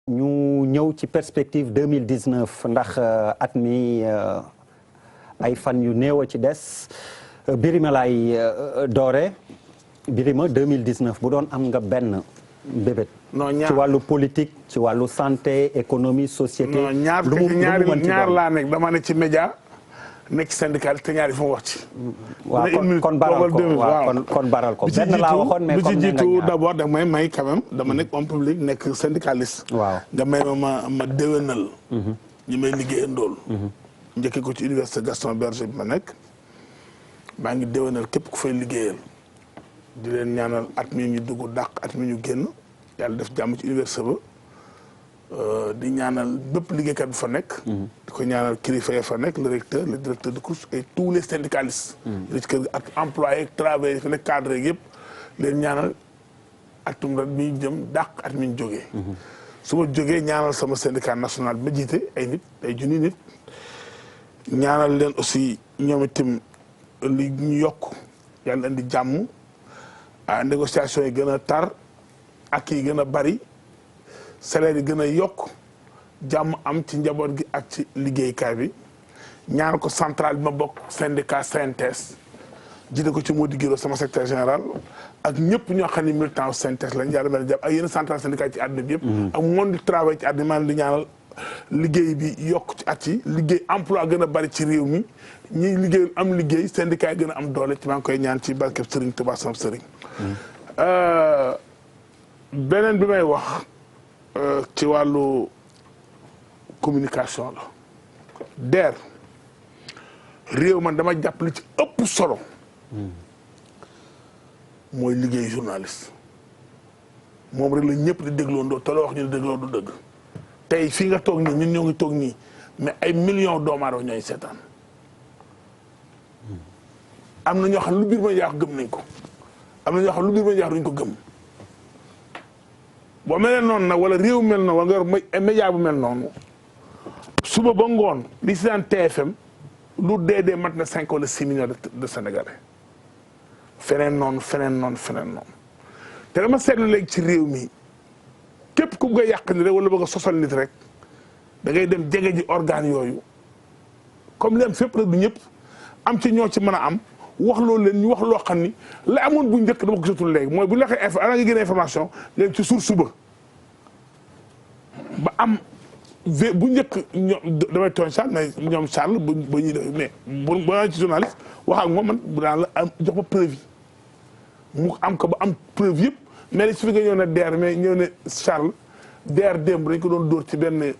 ñu ñëw ci perspective 2019 ndax at mi ay fan yu néew a ci des Birima laay doore Birima 2019 bu doon am nga benn bébét. ci wàllu politique ci wàllu santé économie société. ñaar laa nekk dama ne ci média nekk syndical te ñaari fu mu wax ci. waaw kon baral ko waaw kon baral ko benn laa waxoon mais comme bi ci jiitu d'abord da may quand même dama nekk homme public nekk syndicaliste. waaw nga may ma déwénal. ñi may liggéey ndool. njëkkee ko ci université Gaston Berger bi ma nekk. maa ngi déwénal képp ku fay liggéeyal. di leen ñaanal at mi ñu dugg dàq at mi ñu génn yàlla def jàmm ci université ba. di ñaanal bépp liggéeykat bu fa nekk. di ko ñaanal kilifa ya fa nekk le recteur le directeur de course et tous les syndicalistes. li ci kër ak employé travailleurs yi fa nekk cadre yëpp leen ñaanal atum ren mi ñu jëm dàq at mi ñu jógee. su ma jógee ñaanal sama syndicat national bi ma jiite ay nit ay junni nit. ñaanal leen aussi ñoom itam li ñu yokk yàlla indi jàmm négociation yi gën a tar ak yi gën a bari. salaire yi gën a yokk jàmm am ci njaboot gi ak ci liggéeykaay bi ñaan ko central bi ma bokk syndicat CNTS jiite ko ci Mody Guiro sama secrétaire général ak ñëpp ñoo xam ne militant CNTS lañ yàlla mel jàpp ak yenn central syndicat ci àdduna bi yëpp ak monde du travail ci àdduna maa di ñaanal liggéey bi yokk ci at yi liggéey emploi gën a bari ci réew mi ñiy liggéey am liggéey syndicat yi gën a am doole ci maa ngi koy ñaan ci barkeb Serigne Touba sama Serigne beneen bi may wax ci wàllu communication la DER réew man dama jàpp li ci ëpp solo mooy liggéey journaliste moom rek la ñëpp di dégloo ndoo te loo wax ñu di dégloo du dëgg tey fii nga toog nii ñun ñoo ngi toog nii mais ay millions doomu aadama ñooy seetaan am na ñoo xam lu biir ma yaax gëm nañ ko am na ñoo xam lu biir ma yaax duñ ko gëm boo mel noonu nag wala réew mel noonu wala nga yor média bu mel noonu suba ba ngoon li si daan TFM lu dee mat na 5 wala 6 millions de Sénégalais feneen noonu te dama seetlu léegi ci réew mi képp ku bëgg a yàq ni rek wala bëgg a sosal nit rek da ngay dem jege ji organe yooyu comme li am fépp nag du ñëpp am ci ñoo ci mën a am wax loolu leen ñu wax loo xam ni la amoon bu njëkk dama ko gisatul léegi mooy bu ñu la waxee ana nga génne information léegi ci source ba am bu njëkk ñoom damay tooñ Charles mais ñoom Charles ba ñuy def mais bu ci journaliste wax ak moom man bu daan la am jox ma preuve yi mu am ko ba am preuve yëpp mais li su fi nga ñëw ne DER mais ñëw ne Charles DER démb dañ ko doon dóor ci benn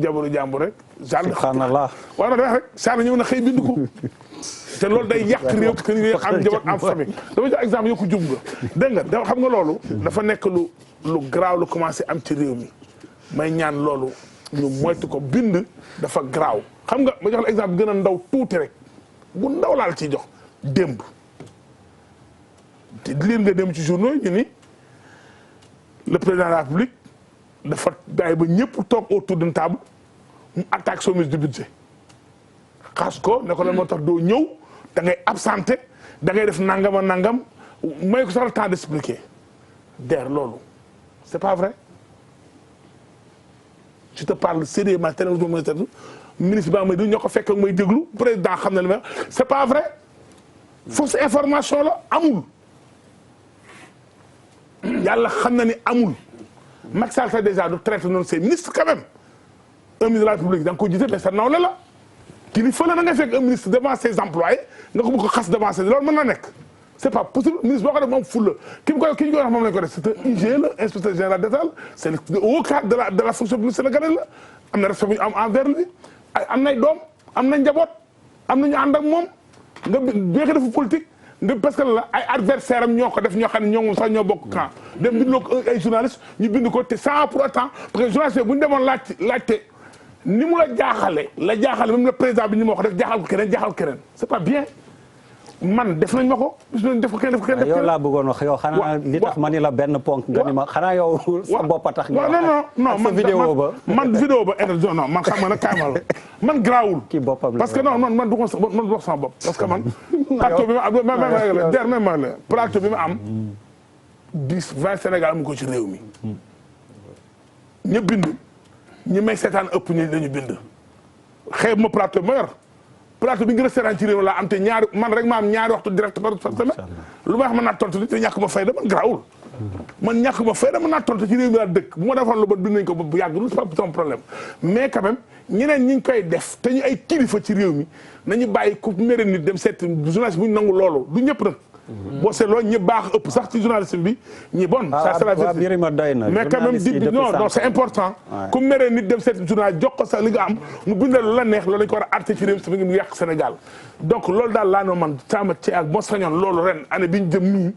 jabaru jàmbur rek. subhanallah waaw na dama rek Charles ñëw na xëy bind ko. te loolu day yàq réew que ni am njaboot am famille dama jox exemple yokku jum nga dégg nga da xam nga loolu dafa nekk lu garaaw lu commencé am ci réew mi may ñaan loolu ñu moytu ko bind dafa garaaw xam nga ma jox la exemple gën a ndaw tuuti rek bu ndaw laal ciy jox démb te liir nga dem ci journaux ñu ni le président de la République dafa bàyyi ba ñëpp toog autour d'une table mu attaque son ministre du budget xaas ko ne ko lan moo tax doo ñëw da ngay absenté da ngay def nangam ak nangam may ko sax le temps d'expliquer DER loolu c'est pas vrai je te parle sérieusement ministre ba may du ñoo ko fekk ak may déglu président xam na li may c'est pas vrai fausse information la amul yàlla xam na ni amul Macky Sall sax déjà du traité noonu ses ministres quand même un ministre de la République da nga ko jiite mais sa nawle la kilifa la na nga fekk un ministre devant ses employés nga ko bëgg ko xas devant ses loolu mën na nekk c'est pas possible ministre boo ko def moom fulla ki ñu koy wax moom lañ ko def c'est un IG la inspecteur général d'État c'est le haut cadre de la fonction publique sénégalaise la am na respect bu ñu am envers lui am nay doom am na njaboot am na ñu ànd ak moom nga béykat dafa politique nga parce que la ay adversaire am ñoo ko def ñoo xam ne ñoo moom sax ñoo bokk camp dem bindloo ko ay journalistes ñu bind ko te sans pour autant parce que journaliste bu ñu demoon laajte ni mu la jaaxale même le président bi ni ma ko def jaaxal ko keneen c'est pas bien man def nañ ma ko def ko keneen yow laa bëggoon wax yow xanaa li tax ma ni la benn ponk nga ni ma xanaa yow sa bopp a tax nga non man vidéo ba non man xam nga nag kaamal man grawul kii boppam parce que non man du ko man du wax sama bopp parce que man plateau bi ma am plateau bi ma am 10 20 Sénégal mu ko ci réew mi ñëpp bind ñi may seetaan ëpp ñu lañu bind xeeb ma plateau ma yor plateau bi nga restaurant ci réew laa am te ñaari man rek ma am ñaari waxtu direct par semaine lu ma wax mën naa tontu ni te ñàkk ma fayda man garaawul man ñàkk ma fayda mën naa tontu ci réew mi laa dëkk bu ma defoon lu bon bind nañ ko bu yàgg lu c'est pas son problème mais quand même ñeneen ñi ngi koy def te ñu ay kilifa ci réew mi nañu bàyyi ku mere nit dem seet journaliste bu ñu nangu loolu du ñëpp nag boo seetloo ñi baax ëpp sax ci journalisme bi ñi bon ça c'est la vérité mais quand même di non c'est important ku mere nit dem seet journal jox ko sax li nga am mu bindal lu la neex loolu lañ ko war a arrêté ci réew mi ngi yàq Sénégal donc loolu daal laa noo man sama ci ak moo sañoon loolu ren année bi ñu jëm nii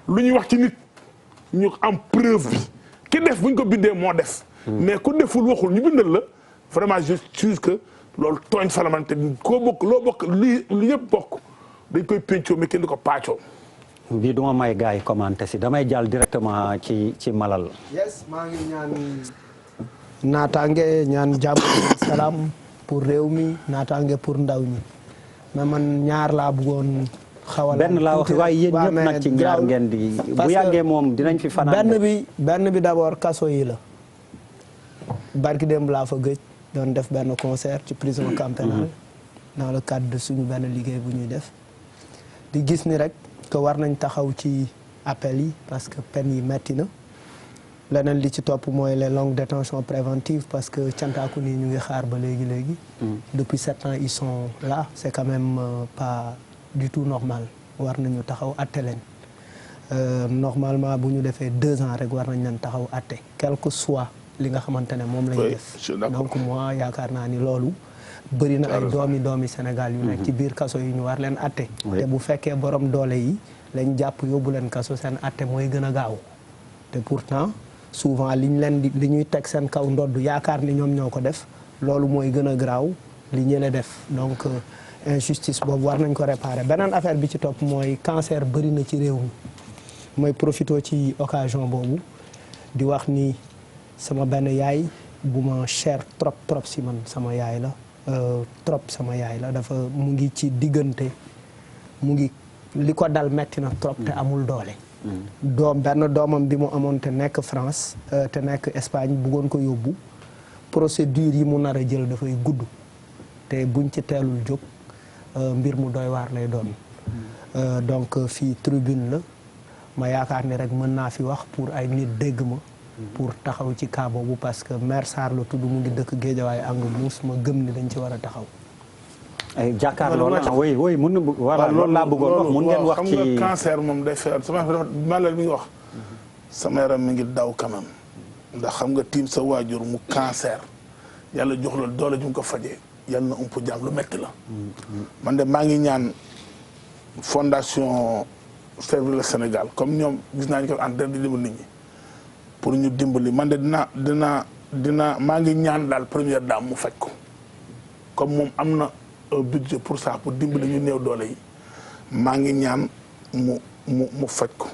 lu ñuy wax ci nit ñu am preuve bi ki def bu ñu ko bindee moo def mais ku deful waxul ñu bindal la vraiment je suis que loolu tooñ falamante koo bokk loo bokk li ñëpp bokk dañ koy pencoo mais kenn di ko paacoo. bii duma may gars yi commenté si damay jàll directement ci Malal. yes maa ngi ñaan naataange ñaan jàmm salaam pour réew mi naataange pour ndaw ñi mais man ñaar laa bëggoon. xawal benn laa wax waaye yéen ñëpp nag ci ñaar ngeen di. bu yàggee moom dinañ fi fanaan. benn bi d'abord kaso yi la. barki démb laa fa gëj doon def benn concert ci prison camp pénal dans le cadre de suñu benn liggéey bu ñuy def. di gis ni rek que war nañ taxaw ci appel yi parce que peine yi metti na leneen li ci topp mooy les longues détentions préventives parce que cantaaku nii ñu ngi xaar ba léegi depuis 7 ans ils sont là c'est quand même pas du tout normal war nañu taxaw atte leen normalement bu ñu defee 2 ans rek war nañ leen taxaw atte quel que soit li nga xamante ne moom lañu def donc moi yaakaar naa ni loolu bëri na ay doomi Sénégal yu nekk ci biir kaso yi ñu war leen atte te bu fekkee borom doole yi lañ jàpp yóbbu leen kaso seen atte mooy gën a gaaw te pourtant souvent li ñuy teg seen kaw ndodd yaakaar ni ñoom ñoo ko def loolu mooy gën a gaaw li ñële def donc injustice boobu war nañ ko réparer beneen affaire bi ci topp mooy cancer bëri na ci réew mi mooy profité ci occasion boobu di wax ni sama benn yaay bu ma cher trop si man sama yaay la sama yaay la dafa mu ngi ci diggante mu ngi li ko dal metti na trop te amul doole benn doomam bi mu amoon te nekk France te nekk Espagne bëggoon ko yóbbu procédure yi mu nar a jël dafay gudd te buñ ci teelul jóg mbir mu doy waar lay doon donc fii tribune la ma yaakaar ni rek mën naa fi wax pour ay nit dégg ma pour taxaw ci cas boobu parce que maire Sarr la tudd mu ngi dëkk Géejawaay Angle Mousse ma gëm ni dañ ci war a taxaw. ay jàkkaarloo la oui mun na voilà loolu laa bëggoon wax mun ngeen wax ci xam nga cancer moom day feebar sama malal mi ngi wax sama yaram mi ngi daw quand même ndax xam nga tiim sa waajur mu cancer yàlla jox la doole ju mu ko fajee yàlla na ump jàmm lu metti la. man de maa ngi ñaan fondation Servir le Sénégal comme ñoom gis naa ñu ko en train di dimbali nit ñi. pour ñu dimbali man de dina maa ngi ñaan daal première dame mu faj ko comme moom am na budget pour ça pour dimbali ñu néew doole yi maa ngi ñaan mu faj ko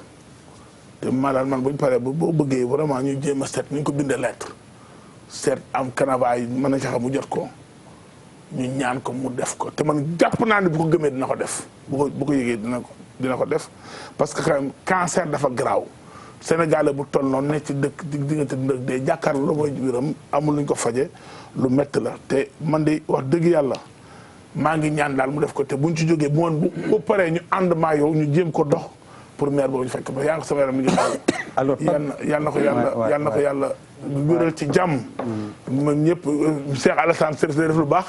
te maa daal man bu ñu paree boo bëggee vraiment ñu jéem a seet ni ñu ko bindee lettre seet am canevas yi mën na caxa mu jot ko ñu ñaan ko mu def ko te man jàpp naa ne bu ko gëmee dina ko def bu ko yëgee dina ko def parce que quand même cancer dafa garaaw Sénégalais bu toll noonu ne ci dëkk diggante ndëg day jàkkaarloo la mooy biram amul luñ ko faje lu métti la te man de wax dëgg yàlla maa ngi ñaan daal mu def ko te buñ ci jógee bu paree ñu ànd maa yow ñu jéem ko dox pour maire boobu ñu fekk ba yaa ngi sama yaram mi ngi alors yal na ko yàlla wéral ci jàmm man ñëpp Cheikh Alassane Seck def lu baax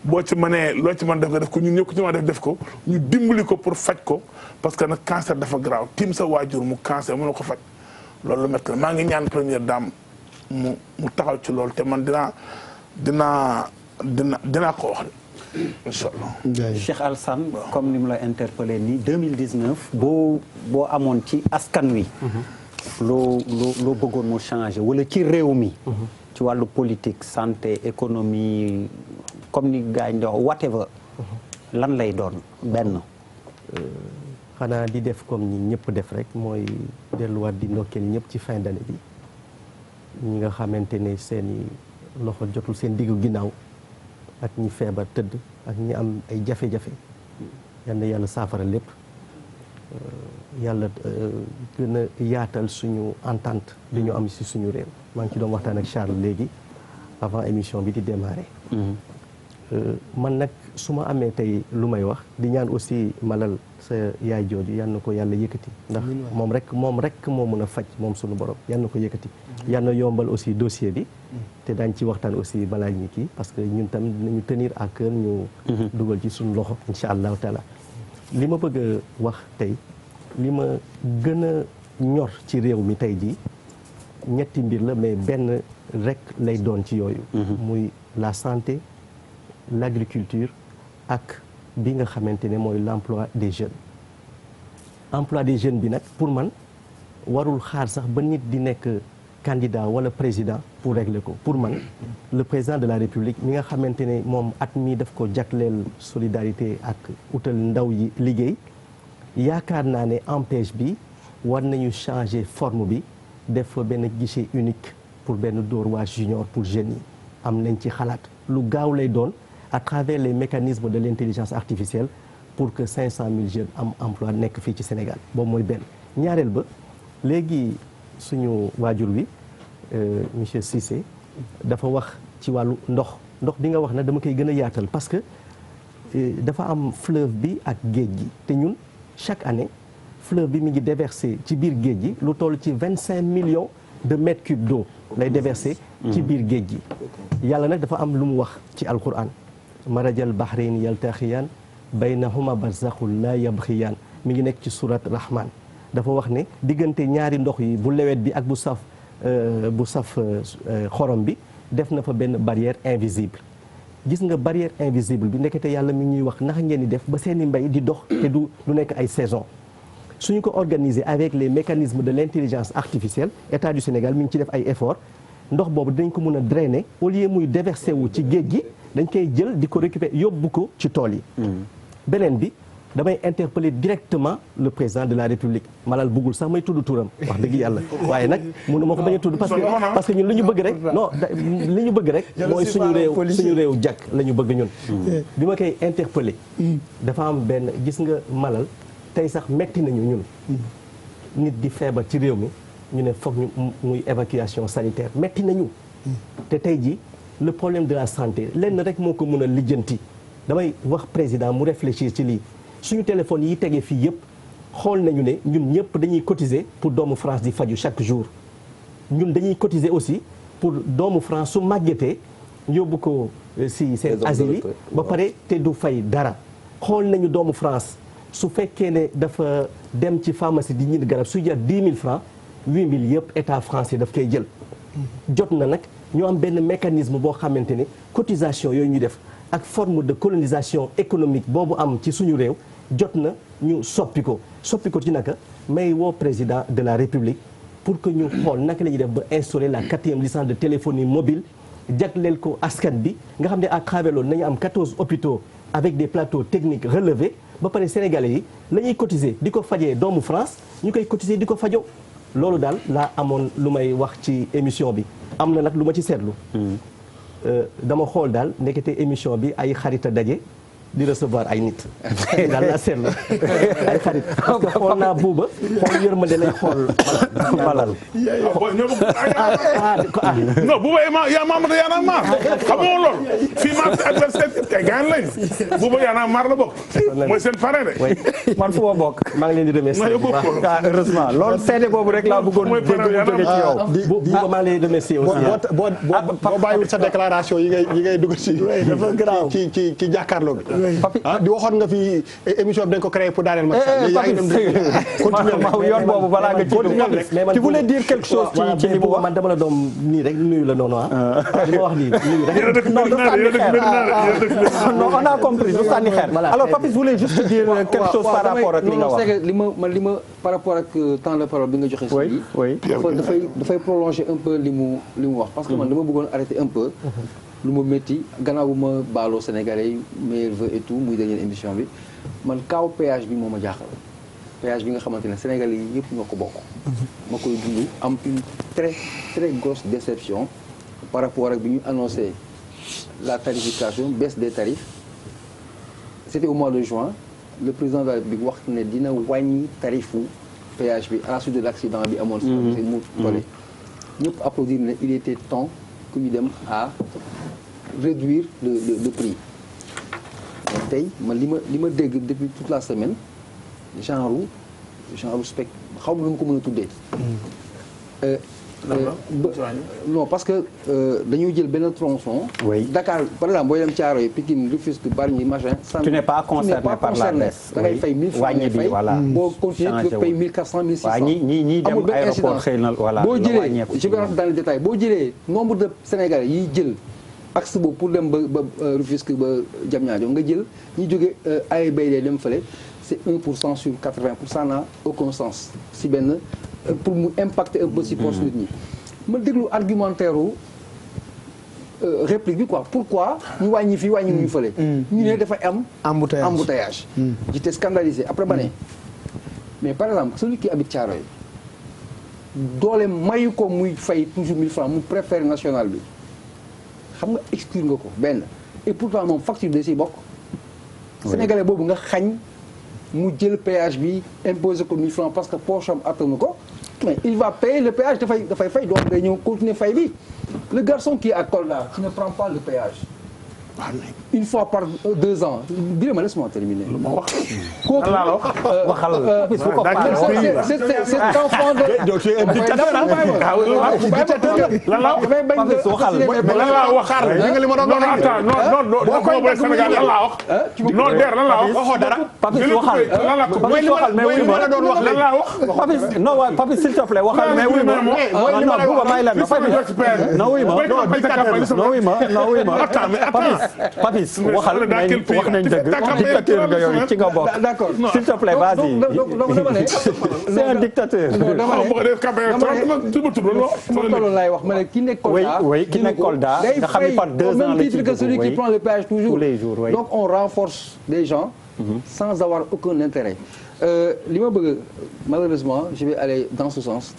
boo ci mënee loo ci mën def nga def ko ñun ñëpp ku ci mën def ko ñu dimbali ko pour faj ko parce que nag cancer dafa garaaw tiim sa waajur mu cancer mënoo ko faj loolu lu métti la maa ngi ñaan première dame mu taxaw ci loolu te man dinaa ko wax incha allah. Cheikh Alassane comme ni mu la interpellé nii 2019 boo amoon ci askan wi. loo bëggoon mu changé wala ci réew mi. ci wàllu politique santé économie comme ni gars yi wax whatever lan lay doon benn. xanaa di def comme ni ñëpp def rek mooy delluwaat di ndokkeel ñëpp ci fin d'année bi ñi nga xamante ne seeni loxo jotul seen diggu ginnaaw ak ñi feebar tëdd ak ñi am ay jafe-jafe yal na yàlla saafara lépp yàlla gën a yaatal suñu entente bi ñu am si suñu réew maa ngi ci doon waxtaan ak Charles léegi avant émission bi di démarrer. man nag su ma amee tey lu may wax di ñaan aussi Malal sa yaay jooju yal na ko yàlla yëkkati. ndax moom rek moo mën a faj moom sunu borom yal na ko yëkkati. yal na yombal aussi dossier bi. te daañ ci waxtaan aussi balaa ñu kii parce que ñun tam dinañu tenir à cœur ñu. dugal ci suñu loxo incha allahu taala. li ma bëgg a wax tey li ma gën a ñor ci réew mi tey jii ñetti mbir la mais benn rek lay doon ci yooyu. muy la santé l'agriculture ak bi nga xamante ne mooy l'emploi des jeunes. emploi des jeunes bi nag pour man warul xaar sax ba nit di nekk candidat wala président pour régler ko pour man le président de la république mi nga xamante ne moom at mi daf ko jagleel solidarité ak utal ndaw yi liggéey yaakaar naa ne ANPEJ bi war nañu changer forme bi def fa benn guichet unique pour benn Dóor waar junior pour jeunes yi am nañ ci xalaat lu gaaw lay doon à travers les mécanismes de l'intelligence artificielle pour que 500 000 jeunes am emploi nekk fii ci Sénégal boobu mooy benn ñaareel ba léegi suñu waajur wi monsieur Cissé dafa wax ci wàllu ndox bi nga wax na dama koy gën a yaatal parce que dafa am fleuve bi ak géej gi te ñun chaque année fleuve bi mi ngi déverser ci biir géej gi lu toll ci 25 millions de mètres cubes d'eau lay déverser ci biir géej gi yàlla nag dafa am lu mu wax ci alquran marajal bahrayn yaltaxiyaan baynahuma barzaxun la yabxiyaan mi ngi nekk ci surat rahman dafa wax ne diggante ñaari ndox yi bu lewet bi ak bu saf xorom bi def na fa benn barrière invisible gis nga barrière invisible bi ndekete yàlla mi ñuy wax naka ngeen di def ba seeni mbay di dox te du nekk ay saison suñu ko organiser avec les mécanismes de l'intelligence artificielle état du Sénégal mi ngi ci def ay efforts ndox boobu dañ ko mën a drainer au lieu muy déverser wu ci géej gi dañ koy jël di ko récupérer yóbbu ko ci tool yi beneen bi damay interpeller directement le président de la République Malal buggul sax may tudd turam wax dëgg yàlla waaye nag mënu ma ko bañ a tudd parce que ñun li ñu bëgg rek non li ñu bëgg rek mooy suñu réew jàkk la ñu bëgg ñun bi ma koy interpeller dafa am benn gis nga Malal tey sax metti nañu ñun nit di feebar ci réew mi ñu ne foog ñu muy évacuation sanitaire metti nañu te tey ji le problème de la santé lenn rek moo ko mën a lijjanti damay wax président mu réfléchir ci lii suñu téléphone yi tegee fii yëpp xool nañu ne ñun ñëpp dañuy cotiser pour doomu France di faju chaque jour ñun dañuy cotiser aussi pour doomu France su màggetee yóbbu ko si seen asile yi ba pare te du fay dara xool nañu doomu France su fekkee ne dafa dem ci pharmacie di ñiit garab su jar 10 000 francs 8 000 yëpp état français daf koy jël jot na nag ñu am benn mécanisme boo xamante ne cotisation yooyu ñu def ak forme de colonisation économique boobu am ci suñu réew jot na ñu soppi ko ci naka may woo président de la République pour que ñu xool naka la ñuy def ba instaurer la 4e licence de téléphonie mobile jagleel ko askan bi nga xam ne à travers loolu nañu am 14 hôpitaux avec des plateaux techniques relevés ba pare sénégalais yi la ñuy cotiser di ko fajee doomu France ñu koy cotiser di ko fajoo loolu daal laa amoon lu may wax ci émission bi am na nag lu ma ci seetlu dama xool daal nekkete émission bi ay xarita daje di recevoir ay nit daal laa seetlu ay xarit parce que xool naa buuba xool yërmande lay xool Malal non buuba yaa maamata yaa naa maar xam nga lool fii ma adversaire kay gaan lañ buuba yaa naa maar la bokk mooy seen parrain de man fu ma bokk maa ngi leen di remercier bu baax heureusement loolu seede boobu rek laa bëggoon dégg mu jóge ci yow buuba maa ngi leen di remercier aussi boo bàyyiwul sa déclaration yi ngay dugal ci jàkkaarloo bi di waxoon nga fi émission bi dañ ko créé pour daaneel Macky Sall yaa ngi dem yoon boobu balaa nga ci tu voulais dire quelque chose ci li mu wax man dama la doom nii rek nuyu la noonu li ma wax nii nuyu rek non du sànni xeer non on a compris du sànni xeer alors Papis voulait juste dire quelque chose par rapport ak li nga wax li ma par rapport ak temps de parole bi nga joxe si oui dafay prolonger un peu li mu wax parce que man dama bëggoon arrêter un peu lu ma métti gannaaw bu ma baaloo Sénégalais yi meilleurs vœux et tout muy dernière émission bi man kaaw péage bi moo ma jaaxal péage bi nga xamante ne Sénégalais yi yëpp ñoo ko bokk ma koy dund am une très très grosse déception par rapport ak bi ñu annoncé la tarification baisse des tarifs c'était au mois de juin le président de la République wax ne dina wàññi tarifu péage bi à la suite de l'accident bi amoon si mu tole ñëpp applaudir ne il était temps que ñu dem à réduire le prix mais tey man li ma dégg depuis toute la semaine genre spec xaw ma nu mu ko mën a tuddee. Non parce que dañoo jël benn tronçon. Oui. Dakar par exemple booy dem Thiaroye Pikine Rufisque Bargny machin. Tu n'es pas concerné par la baisse. da ngay fay 1000 francs ngay fay boo continuer tu fay 1400 1600. waaw ñi dem aéroport xëy na voilà. boo jëlee je vais rentrer dans le détail boo jëlee nombre de Sénégalais yiy jël axe boobu pour dem ba Rufisque ba Diamniadio nga jël ñi jóge AIBD dem fële c'est 1% sur 80% n'a aucun sens si benn. Pour mu impacter un peu si poche nit ñi ma déglu argumentaire réplique bi quoi pourquoi ñu wàññi fii wàññi ñu fële ñu ne dafa am embouteillage j'étais scandalisé après ba ne mais par exemple celui qui habite Thiaroye doole mayu ko muy fay toujours 1000 francs mu préféré national bi xam nga exclure nga ko benn et pourtant moom facture de si bokk sénégalais boobu nga xañ mu jël péage bi imposé ko 1000 francs parce que poche am attanu ko mais il va payer le péage dafay fay donc day ñëw continuer fay bi le garçon qui est à Kolda qui ne prend pas le péage une fois par 2 ans Birama laisse-moi terminer. kooku c'est enfant de. Papis s'il te plaît waxal mais wuy ma Papis waxal mais wax nañ dëgg dictateur nga yooyu ci nga bokk. D'accord. S'il te plaît vas-y. donc dama ne. C'est un dictateur. non dama ne laay wax ma ne ki nekk Kolda. oui ki nekk Kolda nga xam ne par 2 ans la ci dugg. au même titre que celui qui prend le péage toujours. tous les jours oui. Donc on renforce des gens. sans avoir aucun intérêt. li ma bëgg malheureusement je vais aller dans ce sens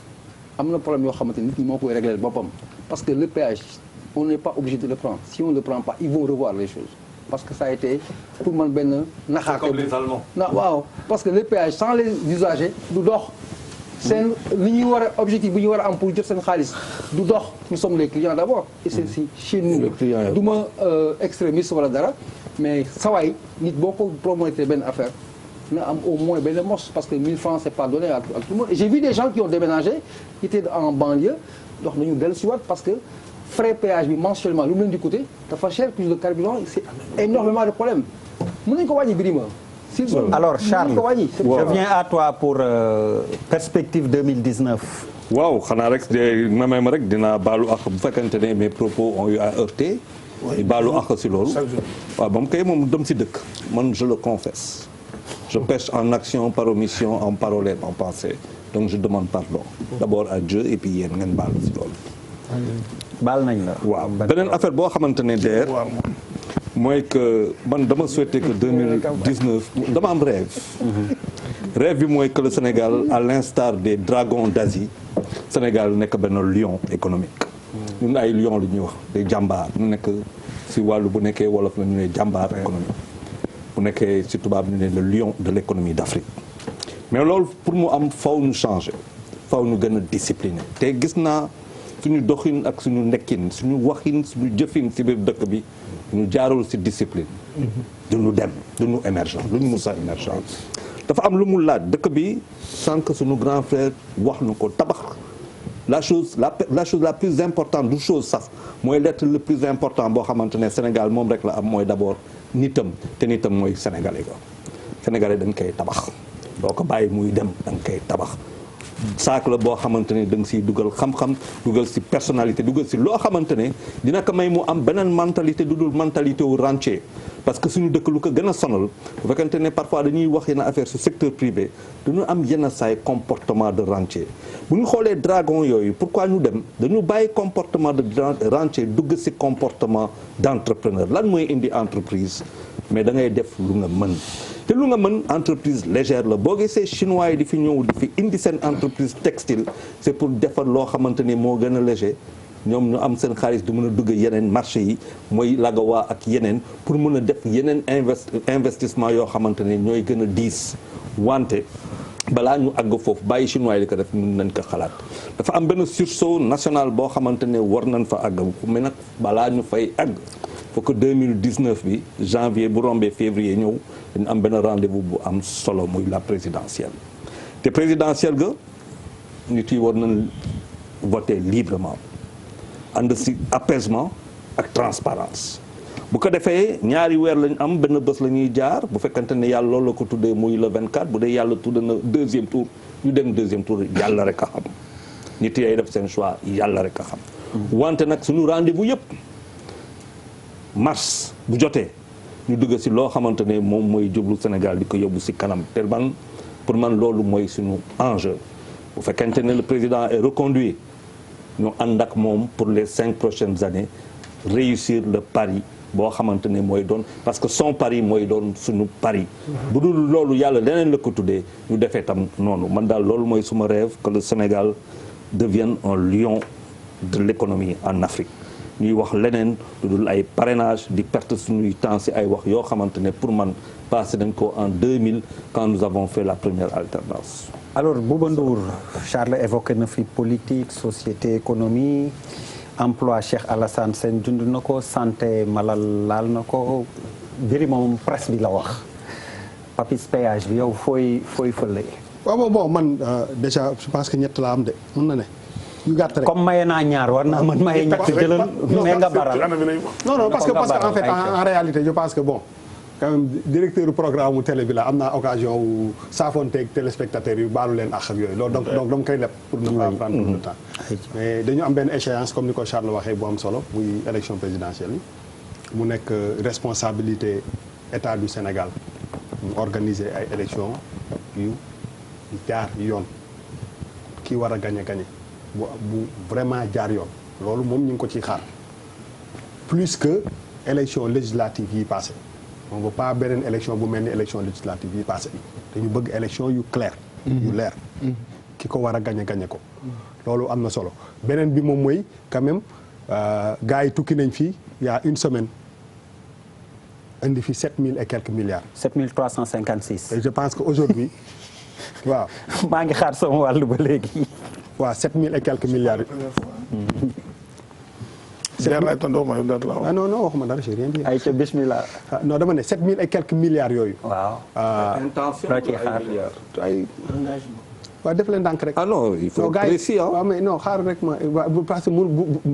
am na problème yoo xamante nit ñi moo koy régler boppam parce que le péage. On n'est pas obligé de le prendre. Si on ne le prend pas, ils vont revoir les choses. Parce que ça a été pour man benn naxaate. C'est comme les Allemands. Non, waaw parce que le péage sans les usagers du dox. seen li ñuy war a objectif bu ñu war a am pour jot seen xaalis du dox. Nous sommes les clients d'abord. Et c'est chez nous. du ma extrémiste wala dara mais sawaay nit boo ko promettre benn affaire na am au moins benn mos parce que 1000 francs c'est pas donné à tout le monde. Et j'ai vu des gens qui ont déménagé qui étaient en banlieue dox nañu dellusiwaat parce que. Frais péage bi mensuellement lu mu leen di coûter dafa cher plus de carburant c'est énormément de problèmes mën nañu ko wàññi Birima. Alors Charles je viens à toi pour perspective 2019. waaw xanaa rek ma may rek dinaa baalu ak bu fekkente ne mes propos ont eu à heurter. di baalu ak si loolu. waaw ba mu kay moom dem si dëkk man je le confesse. je pêche en action par omission en parole et en pensée donc je demande pardon. d'abord à Dieu et puis yéen ngeen baalu si loolu. baal nañ la. waaw beneen affaire boo xamante ne der mooy que man dama souhaiter que 2019 dama am rêve. rêve bi mooy que le Sénégal à l'instar des dragons d'Asie Sénégal nekk benn lion économique. ñun ay lion la ñuy wax des jàmbaar ñu nekk si wàllu bu nekkee wolof la ñu ne jàmbaar économique bu nekkee si tubaab ñu ne le lion de l'économie d'Afrique mais loolu pour mu am faw ñu changer faw ñu gën a discipliner te gis naa. suñu doxin ak suñu nekkin suñu waxin suñu jëfin ci biir dëkk bi ñu jaarul ci discipline. duñu dem duñu émergent duñu musa émergent dafa am lu mu laaj dëkk bi sànq suñu grand frère wax na ko tabax la chose la plus importante du chose sax mooy l'être le plus important boo xamante ne Sénégal moom rek la am mooy d'abord nitam te nitam mooy sénégalais ga sénégalais dañ koy tabax doo ko bàyyi muy dem dañ koy tabax. saak la boo xamante ne da nga siy dugal xam-xam dugal si personnalité dugal si loo xamante ne dina ko may mu am beneen mentalité du dul mentalité wu rentier parce que suñu dëkk lu ko gën a sonal bu fekkente ne parfois dañuy wax yenn affaire su secteur privé dañu am yenn saay comportement de rentier bu ñu xoolee dragon yooyu pourquoi ñu dem dañu bàyyi comportement de rentier dugg si comportement d'entrepreneur lan mooy indi entreprise mais da ngay def lu nga mën te lu nga mën entreprise légère la boo gisee chinois yi di fi ñëw di fi indi seen entreprise textile c'est pour defar loo xamante ni moo gën a léger ñoom ñu am seen xaalis di mën a dugg yeneen marché yi mooy lagawaa ak yeneen pour mën a def yeneen investissement yoo xamante ne ñooy gën a diis wante balaa ñu àgg foofu bàyyi chinois yi di ko def ñun nañ ko xalaat dafa am benn sursaut national boo xamante ne war nañ fa àgg mais nag balaa ñu fay àgg faut que 2019 bi janvier bu rombee février ñëw dañu am benn rendez-vous bu am solo muy la présidentielle te présidentielle ga nit yi war nañ voter librement ànd si apaisement ak transparence bu ko defee ñaari weer lañ am benn bés la ñuy jaar bu fekkante ne yàlla loolu la ko tuddee muy le 24 bu dee yàlla tudd na deuxième tour ñu dem deuxième tour yàlla rek a xam nit yay def seen choix yàlla rek a xam wante nag suñu rendez-vous yëpp mars bu jotee ñu dugg si loo xamante ne moom mooy jublu Sénégal di ko yóbbu si kanam te man pour man loolu mooy suñu enjeu bu fekkente ne le président est reconduit ñu ànd ak moom pour les 5 prochaines années réussir le pari boo xamante ne mooy doon parce que son pari mooy doon suñu pari bu dul loolu yàlla leneen la ko tuddee ñu defee tam noonu man daal loolu mooy suma rêve que le Sénégal devienne un lion de l'économie en Afrique ñuy wax leneen lu dul ay parrainage di perte suñuy temps si ay wax yoo xamante ne pour man passé nañ ko en 2000 quand nous avons fait la première alternance. Alors Bouba Ndour Charles évoqué na fi politique société économie emploi Cheikh Alassane Sène dund na ko santé Malal laal na ko biri moom presse bi la wax Papis péage bi yow fooy fële. waaw bon man déjà je pense que ñett la am de mën na ne. yu gàtt rek comme maye naa ñaar war naa man maye ñett jëlal mais nga baral. non parce que en fait en réalité je pense que bon quand même directeur du programme mu télé bi la am naa occasion wu saafonteeg téléspectateurs yu baalu leen ak yooyu loolu donc dama koy leb pour ne pas prendre trop de temps mais dañu am benn échéance comme ni ko Charles waxee bu am solo muy élection présidentielle yi mu nekk responsabilité état du Sénégal mu organiser ay élection yu jaar yoon kii war a gagné bu vraiment jaar yoon loolu moom ñu ngi ko ciy xaar plus que élection législative yi passé on veut pas beneen élection bu mel ni élection législative yi passé dañu bëgg élection yu clair yu leer ki ko war a gagné ko loolu am na solo beneen bi moom mooy quand même gars yi tukki nañ fii il y a une semaine indi fi 7000 et quelques milliards 7356 et je pense que aujourd'hui waaw maa ngi xaar sama wàllu ba léegi waaw 7000 et quelques milliards non waxuma dara j'ai rien dit. ay ca bismillah. non dama ne 7000 et quelques milliards yooyu. waaw. intention loo ciy xaar ay waaw def leen ndànk rek. ah non il faut précis waaw mais non xaar rek ma parce que mu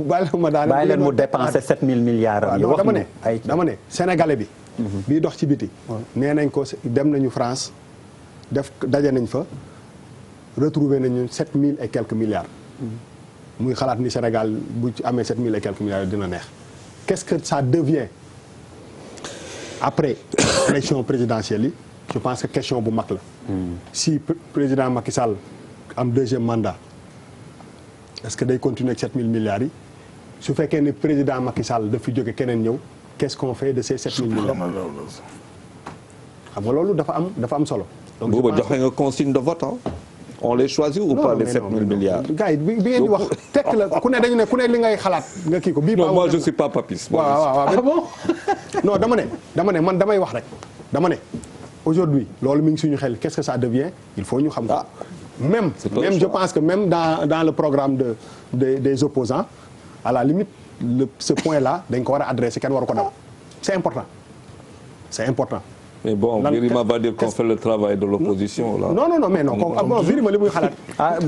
bàyyi ma daal. bàyyi leen mu dépenser 7000 milliards. waaw dama ne sénégalais bi. bii dox ci biti. nee nañ ko dem nañu France def daje nañ fa retrouver nañu 7000 et quelques milliards. muy xalaat ni Sénégal bu ci amee 7000 et quelques milliards dina neex qu'est-ce que ça devient après élection présidentielle yi je pense que question bu mag la. si président Macky Sall am deuxième mandat est-ce que day continuer ak 7000 milliards yi su fekkee ne président Macky Sall daf fi jóge keneen ñëw qu'est-ce qu'on fait de ces 7000 milliards. xam nga loolu dafa am solo. donc booba joxe nga consigne de vote on les choisit ou pas les 7000 milliards. gars yi bi ngeen di wax tekk la ku ne dañu ne ku ne li ngay xalaat nga kii ko. bii non moi je suis pas papiste. waaw non dama ne man damay wax rek dama ne aujourd'hui loolu mi ngi suñu xel qu'est-ce que ça devient il faut ñu xam ko. même je pense que même dans le programme des opposants à la limite ce point là dañ ko war a adresser kenn waru ko daw c'est important. mais bon Birima va dire qu'on fait le travail de l'opposition là. non mais non bon Birima li muy xalaat.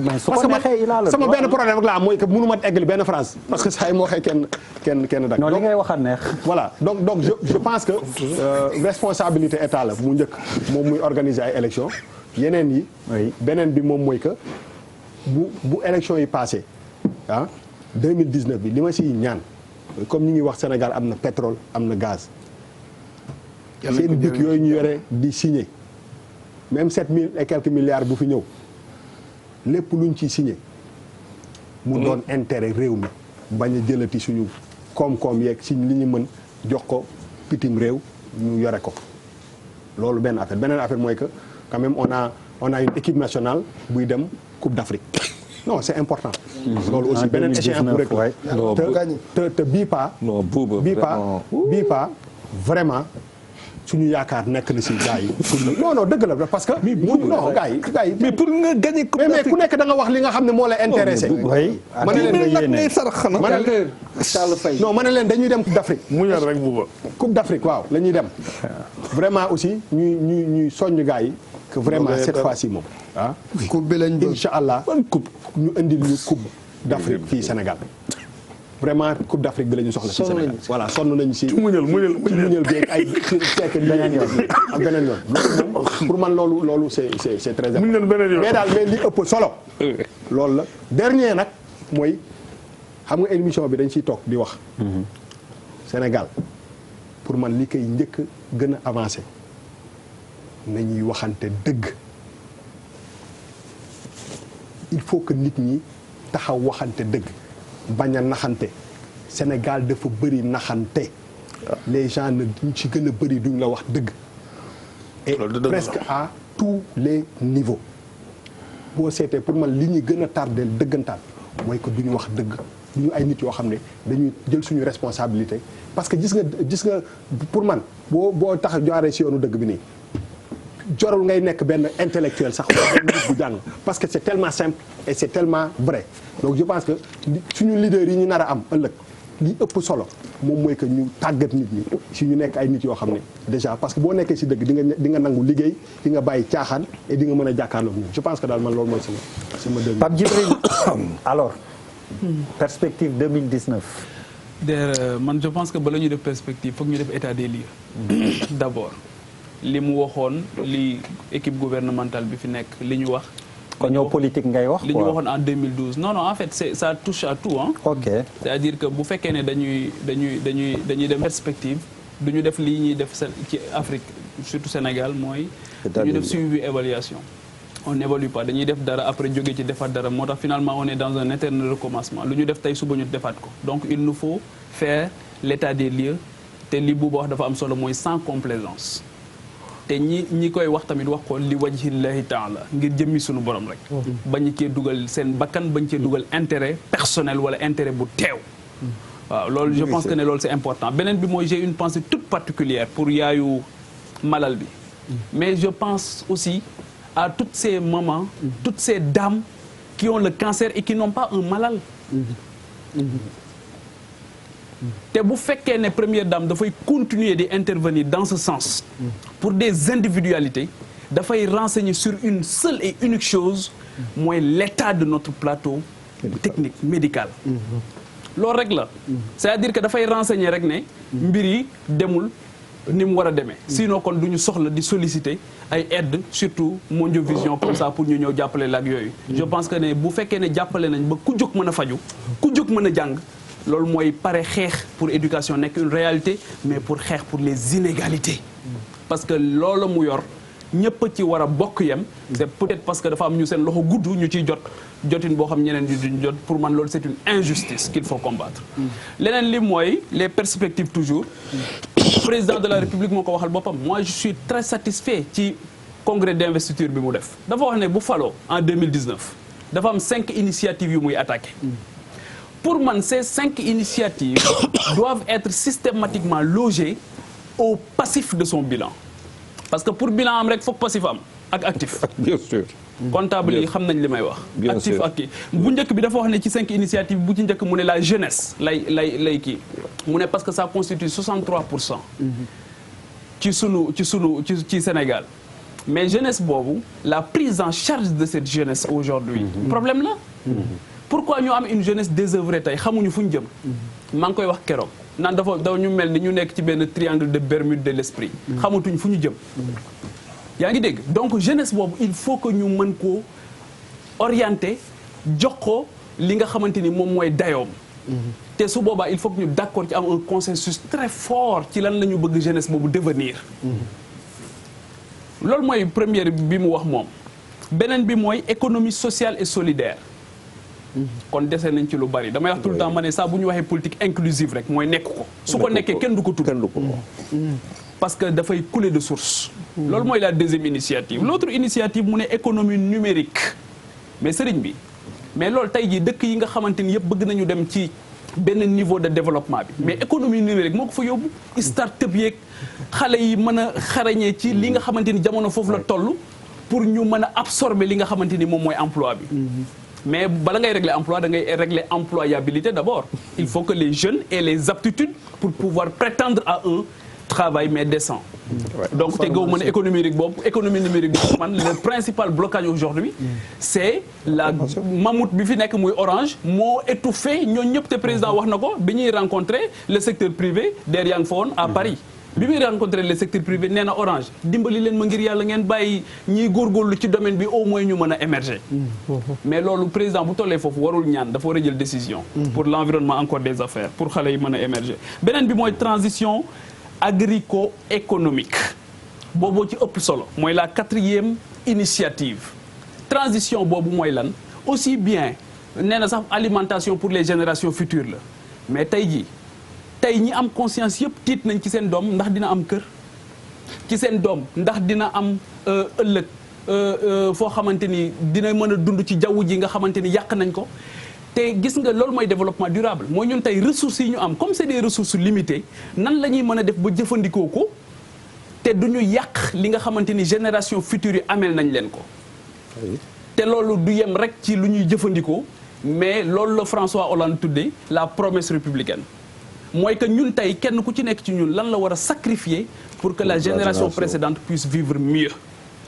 mais su ko neexee il a le sama benn problème rek la am mooy que mënu ma eggali benn phrase parce que saa yi moo waxee kenn dak. non li ngay waxaat neex. voilà donc je pense que responsabilité état la mu njëkk moom muy organiser ay élections yeneen yi. beneen bi moom mooy que bu élections yi passé 2019 bi li ma siy ñaan comme ñi ngi wax Sénégal am na pétrole am na gaz. seen dëkk yooyu ñu yore di signer même 7000 et quelques milliards bu fi ñëw lépp luñ ciy signer mu doon intérêt réew mi bañ a jëlati suñu koom-koom yeeg si li ñu mën jox ko pitim réew ñu yore ko loolu benn affaire beneen affaire mooy que quand même on a une équipe nationale buy dem Coupe d'Afrique non c'est important. loolu aussi beneen échéance bu rek te bii pas vraiment suñu yaakaar nekk na si gars yi. non dëgg la parce que. non gars yi mais pour nga gagner coupe mais ku nekk da nga wax li nga xam ne moo la intéressé. oui ma ne leen non ma ne leen dañuy dem Coupe d'Afrique. mu ñor rek bu Coupe d'Afrique waaw la ñuy dem. vraiment aussi ñuy soññ gars yi. que vraiment cette fois-ci moom. ah coupe bi lañ bëgg incha allah coupe ñu indil ñu Coupe d'Afrique fii Sénégal. vraiment Coupe d'Afrique bi la ñu soxla ci Sénégal voilà sonn nañu si muñal bi ay fekk beneen yoon ak beneen yoon pour man loolu c'est très important mais daal mais li ëpp solo loolu la dernier nag mooy xam nga émission bi dañ ciy toog di wax Sénégal pour man li koy njëkk gën a avancé nañuy waxante dëgg il faut que nit ñi taxaw waxante dëgg bañ a naxante Sénégal dafa bëri naxante les gens ne duñ ci gën a bëri duñ la wax dëgg et presque à tous les niveaux boo seetee pour man li ñu gën a tardé dëggantaan mooy que duñu wax dëgg duñu ay nit yoo xam ne dañuy jël suñu responsabilité parce que gis nga pour man boo tax jaaree si yoonu dëgg bi nii jorul ngay nekk benn intellectuel sax benn nit bu jàng parce que c'est tellement simple et c'est tellement vrai donc je pense que suñu leader yi ñu nar a am ëllëg li ëpp solo moom mooy que ñu tàggat nit ñi si ñu nekk ay nit yoo xam ne déjà parce que boo nekkee si dëgg di nga nangu liggéey di nga bàyyi caaxaan et di nga mën a jàkkaarloog ñun je pense que daal man loolu mooy sama dëgg. Pape Djibril alors perspective 2019. man je pense que bala ñu def perspective foog ñu def état des lieux d'abord. li mu waxoon li équipe gouvernementale bi fi nekk li ñu wax. kon ñëw politique ngay wax. li ñu waxoon en 2012 non en fait ça touche à tout hein. ok c'est-à-dire que bu fekkee ne dañuy dem perspective du ñu def lii ñuy def ci Afrique surtout Sénégal mooy. du ñu def suivi évaluation. on n'évalue pas dañuy def dara après jóge ci defaat dara moo tax finalement on est dans un éternel recommencement lu ñu def tey suba ñu defaat ko donc il nous faut faire l'état des lieux te li bu wax dafa am solo mooy sans complaisance. te ñi koy wax tamit wax ko li wajhillahi taala ngir jëmmi suñu borom rek bañ cee dugal seen bakkan bañ cee dugal intérêt personnel wala intérêt bu teew waaw loolu je pense que ne loolu c'est important beneen bi mooy j'ai une pensée toute particulière pour yaayu malal bi mais je pense aussi à toutes ces mamans toutes ces dames qui ont le cancer et qui n'ont pas un malal te bu fekkee ne première dame dafay continuer di intervenir dans ce sens pour des individualités dafay renseigner sur une seule et unique chose mooy l'état de notre plateau technique médical loolu rek la c'est-à-dire que dafay renseigner rek ne mbir yi demul ni mu war a demee sinon kon du ñu soxla di solliciter ay aide surtout Mondiovision comme ça pour ñu ñëw jàppale la ak yooyu je pense que ne bu fekkee ne jàppale nañ ba ku jóg mën a faju ku jóg mën a jàng loolu mooy pare xeex pour éducation nekk une réalité mais pour xeex pour les inégalités parce que loolu mu yor ñëpp ci war a bokk yem c'est peut-être parce que dafa am ñu seen loxo gudd ñu ciy jotin boo xam ñeneen ñi duñ jot pour man loolu c'est une injustice qu'il faut combattre leneen li mooy les perspectives toujours président de la République moo ko waxal boppam moi je suis très satisfait ci congrès d'investiture bi mu def dafa wax ne bu faloo en 2019 dafa am 5 initiatives yu muy attaqué pour man ces 5 initiatives doivent être systématiquement logées au passif de son bilan parce que pour bilan am rek foog passif am ak actif. bien sûr. comptable yi xam nañ li may wax. bien sûr actif ak kii bu njëkk bi dafa wax ne ci 5 initiatives bu ci njëkk mu ne la jeunesse lay kii mu ne parce que ça constitue 63% ci ci Sénégal mais jeunesse boobu la prise en charge de cette jeunesse aujourd'hui problème la. pourquoi ñu am une jeunesse désœuvrée tey xamuñu fu ñu jëm. maa ngi koy wax keroog naan dafa ñu mel ni ñu nekk ci benn triangle de Bermude de l'esprit. xamatuñ fu ñu jëm. yaa ngi dégg donc jeunesse boobu il faut que ñu mën koo orienter jox ko li nga xamante ni moom mooy dayoom. te su boobaa il faut que ñu d'accord ci am un consensus très fort ci lan la ñu bëgg jeunesse boobu devenir. loolu mooy première bi mu wax moom. beneen bi mooy économie sociale et solidaire. kon dese nañ ci lu bari damay wax tout le temps ma ne saa bu ñu waxee politique inclusive rek mooy nekk ko. su ko nekkee kenn du ko tudd. parce que dafay couler de source. loolu mooy la deuxième initiative. l'autre initiative mu ne économie numérique mais sëriñ bi mais loolu tey jii dëkk yi nga xamante ni yëpp bëgg nañu dem ci benn niveau de développement bi mais économie numérique moo ko fa yóbbu start-up yeeg xale yi mën a xarañee ci li nga xamante ni jamono foofu la toll pour ñu mën a absorber li nga xamante ni moom mooy emploi bi mais bala ngay régler emploi da ngay régler employabilité d'abord il faut que les jeunes aient les aptitudes pour pouvoir prétendre à un travail mais décent donc te gaw mën a économie numérique boobu man le principal blocage aujourd'hui c'est la mammouth bi fi nekk muy Orange moo étouffé ñooñu ñëpp te président wax na ko bi ñuy rencontrer le secteur privé der yaa ngi fa woon à Paris bi muy rencontrer le secteur privé nee na Orange dimbali leen ma ngir yàlla ngeen bàyyi ñiy góorgóorlu ci domaine bi au moins ñu mën a émerger mais loolu président bu tollee foofu warul ñaan dafa war a jël décision pour l'environnement encore des affaires pour xale yi mën a émerger beneen bi mooy transition agrico-économique booboo ci ëpp solo mooy la 4e initiative transition boobu mooy lan aussi bien nee na sax alimentation pour les générations futures la mais tey jii tey ñi am conscience yëpp tiit nañ ci seen doom ndax dina am kër ci seen doom ndax dina am ëllëg foo xamante ni dina mën a dund ci jaww ji nga xamante ni yàq nañ ko te gis nga loolu mooy développement durable mooy ñun tey ressources yi ñu am comme c'est des ressources limitées nan la ñuy mën a def ba jëfandikoo ko te du ñu yàq li nga xamante ni génération future yi ameel nañ leen ko te loolu du yem rek ci lu ñuy jëfandikoo mais loolu la François Hollande tuddee la promesse républicaine mooy que ñun tey kenn ku ci nekk ci ñun lan la war a sacrifier pour que la génération précédente puisse vivre mieux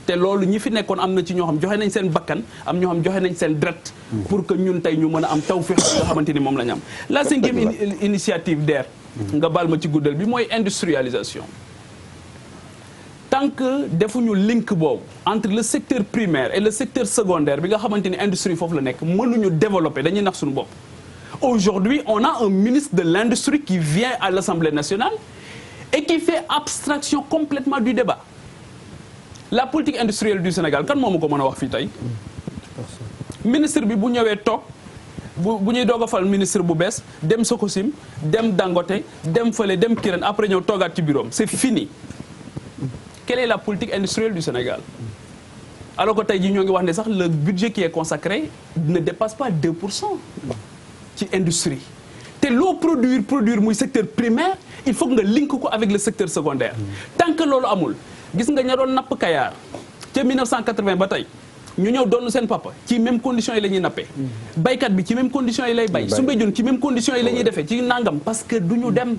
te loolu ñi fi nekkoon am na ci ñoo xam joxe nañ seen bakkan am ñoo xam joxe nañ seen deret pour que ñun tey ñu mën a am tawfeex nga xamante ni moom la ñu am la 5e initiative DER nga baal ma ci guddal bi mooy industrialisation tant que defuñu link boobu entre le secteur primaire et le secteur secondaire bi nga xamante ni industrie foofu la nekk mënuñu développer dañuy nax suñu bopp aujourd'hui on a un ministre de l'industrie qui vient à l'Assemblée nationale et qui fait abstraction complètement du débat la politique industrielle du Sénégal kan moo ma ko mën a wax fii tey ministre bi bu ñëwee toog bu ñuy doog a fal ministre bu bees dem Sococim dem Dangote dem fële dem Kirène après ñëw toogaat ci bureau c'est fini quelle est la politique industrielle du Sénégal alors que tey jii ñoo ngi wax ne sax le budget qui est consacré ne dépasse pas 2% ci industrie te loo produire muy secteur primaire il faut nga link ko avec le secteur secondaire tant que loolu amul gis nga ña doon napp Kayaar ca 1980 ba tey ñu ñëw doon seen papa ci même conditions yi la ñuy nappee baykat bi ci même conditions yi lay bay Soumbédioune ci même conditions yi la ñuy defee ci nangam parce que du ñu dem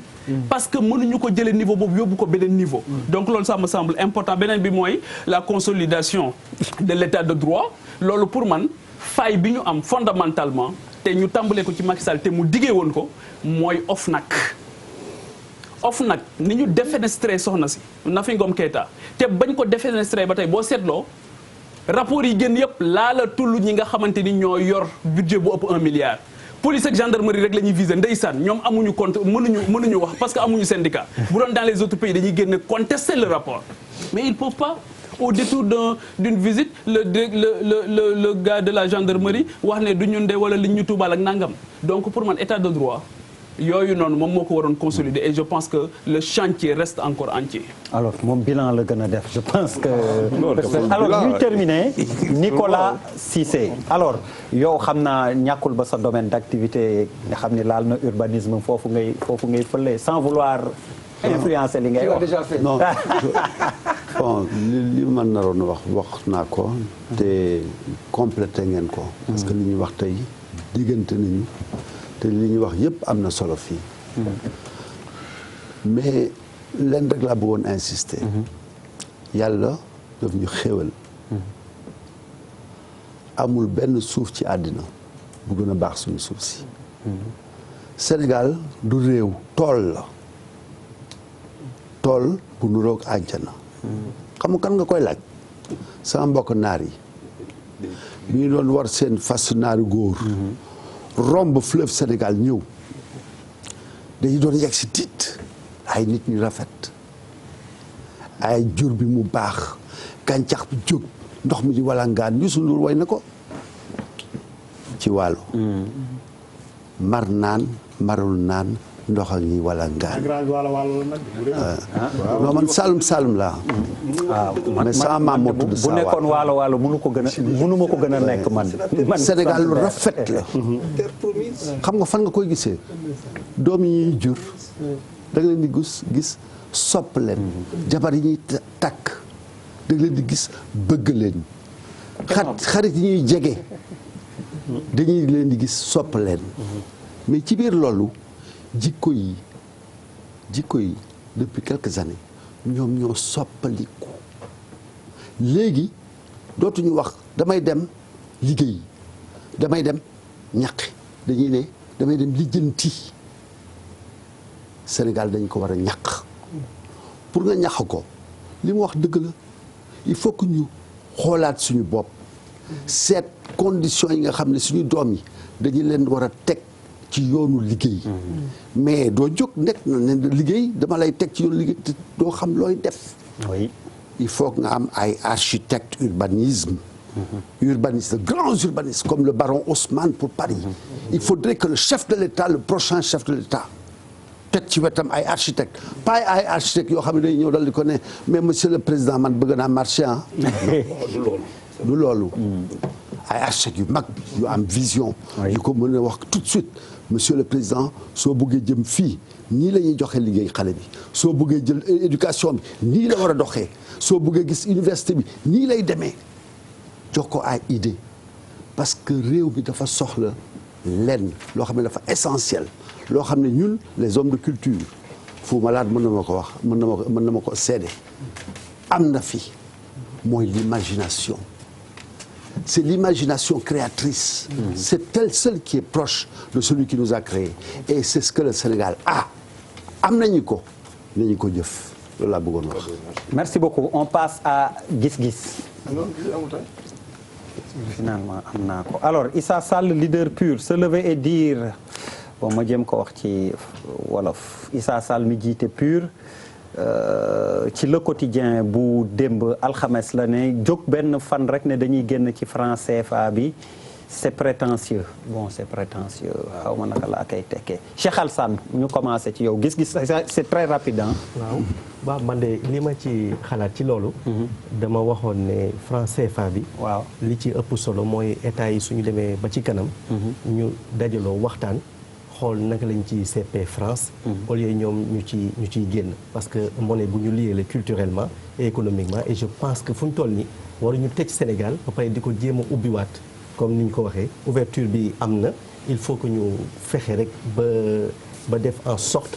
parce que mënuñu ko jëlee niveau boobu yóbbu ko beneen niveau donc loolu ça me semble important beneen bi mooy la consolidation de l'état de droit loolu pour man faille bi ñu am fondamentalement te ñu tàmbalee ko ci Macky Sall te mu diggee woon ko mooy OFNAC ni ñu défenestré soxna si Nafi Ngom Keïta te bañ ko défenestré ba tey boo seetloo rapport yi génn yëpp laala tull ñi nga xamante ni ñoo yor budget bu ëpp 1 milliard police ak gendarmerie rek la ñuy viser ndeysaan ñoom amuñu compte mënuñu wax parce que amuñu syndicat bu doon dans les autres pays dañuy génne contester le rapport mais ils peuvent pas au détour d'une visite le gars de la gendarmerie wax ne du ñun de wala li ñu tuubaal ak nangam donc pour man état de droit yooyu noonu moom moo ko waroon consolider et je pense que le chantier reste encore entier. alors moom bilan la gën a def je pense que. alors ñu terminer Nicolas Cissé alors yow xam naa ñàkkul ba sa domaine d'activité nga xam ni laal na urbanisme foofu ngay fële sans vouloir influencer li ngay wax. non bon li ma naroon wax naa ko te complété ngeen ko. parce que li ñuy wax tey diggante nañu. te li ñuy wax yëpp am na solo fii mais leen rek laa bëggoon insister yàlla daf ñu xéwal amul benn suuf ci àddina bu gën a baax suñu suuf si Sénégal du réew tool la tool bu nu roog àjjana xam nga kan nga koy laaj sama mbokk naar yi bi ñu doon war seen fas naari góor romb fleuve Sénégal ñëw dañu doon yegg si tiit ay nit ñu rafet ay jur bi mu baax gàncax bi jóg ndox mi di walangaan Youssou Ndour way na ko ci wàllu mar naan marul naan ndox ak ñi wala ngaan. waaw non man Saalum laa. waaw mais sama maam moo tudd bu Saa nekkoon waalo mënu ma ko gën a nekk man. Sénégal lu rafet la. xam nga fan nga koy gisee. doom yi ñuy jur. da nga leen di gis sopp leen. jabar yi ñuy takk. da nga leen di gis bëgg leen. xarit yi ñuy jege. dañuy leen di gis sopp leen. mais ci biir loolu jikko yi depuis quelques années ñoom ñoo soppaliku léegi dootuñu wax damay dem liggéey damay dem ñaqi dañuy ne damay dem lijjanti Sénégal dañ ko war a ñaq pour nga ñaq ko li mu wax dëgg la il faut que ñu xoolaat suñu bopp seet conditions yi nga xam ne suñu doom yi dañu leen war a teg ci yoonu liggéey mais doo jóg nekk na ne liggéey dama lay teg ci yoonu liggéey te doo xam looy def il faut que nga am ay architecte urbanisme urbanistes, de grands urbanistes comme le baron Haussmann pour Paris il faudrait que le chef de l'État le prochain chef de l'État teg ci wetam ay architecte pas ay architecte yoo xam ne dañuy ñëw dal di ko ne mais monsieur le président man bëgg naa marché ah du loolu ay architecte yu mag yu am vision yu ko mën a wax tout de suite monsieur le président soo bëggee jëm fii nii la ñuy joxe liggéey xale bi soo bëggee jël éducation bi nii la war a doxee soo bëggee gis université bi nii lay demee jox ko ay idée parce que réew bi dafa soxla lenn loo xam ne dafa essentiel loo xam ne ñun les hommes de culture Fou Malade mën na ma ko wax mën na ma ko seede am na fi mooy l'imagination c'est l'imagination créatrice c'est elle seule qui est proche de celui qui nous a créés et c'est ce que le Sénégal a am nañu ko jëf loolu laa bëggoon wax. Merci beaucoup on passe à gis-gis. Finalement am naa ko alors Issa Sall leader pur se lever et dire bon ma jéem ko wax ci wolof Issa Sall mi jiite pur ci le quotidien bu démb alxames la ne jóg benn fan rek ne dañuy génn ci franc CFA bi c'est prétentieux bon c'est prétentieux xaw ma naka laa koy tekkee Cheikh Alassane ñu commencé ci yow gis-gis c'est très rapide waaw man de li ma ci xalaat ci loolu dama waxoon ne franc CFA bi waaw li ci ëpp solo mooy état yi suñu demee ba ci kanam ñu dajaloo waxtaan xool naka lañ ci seppee France au lieu ñoom ñu ciy génn parce que monnaie bu ñu lié la culturellement et économiquement et je pense que fu ñu toll nii waruñu tëj Sénégal ba pare di ko jéem a ubbiwaat comme ni ñu ko waxee ouverture bi am na il faut que ñu fexe rek ba def en sorte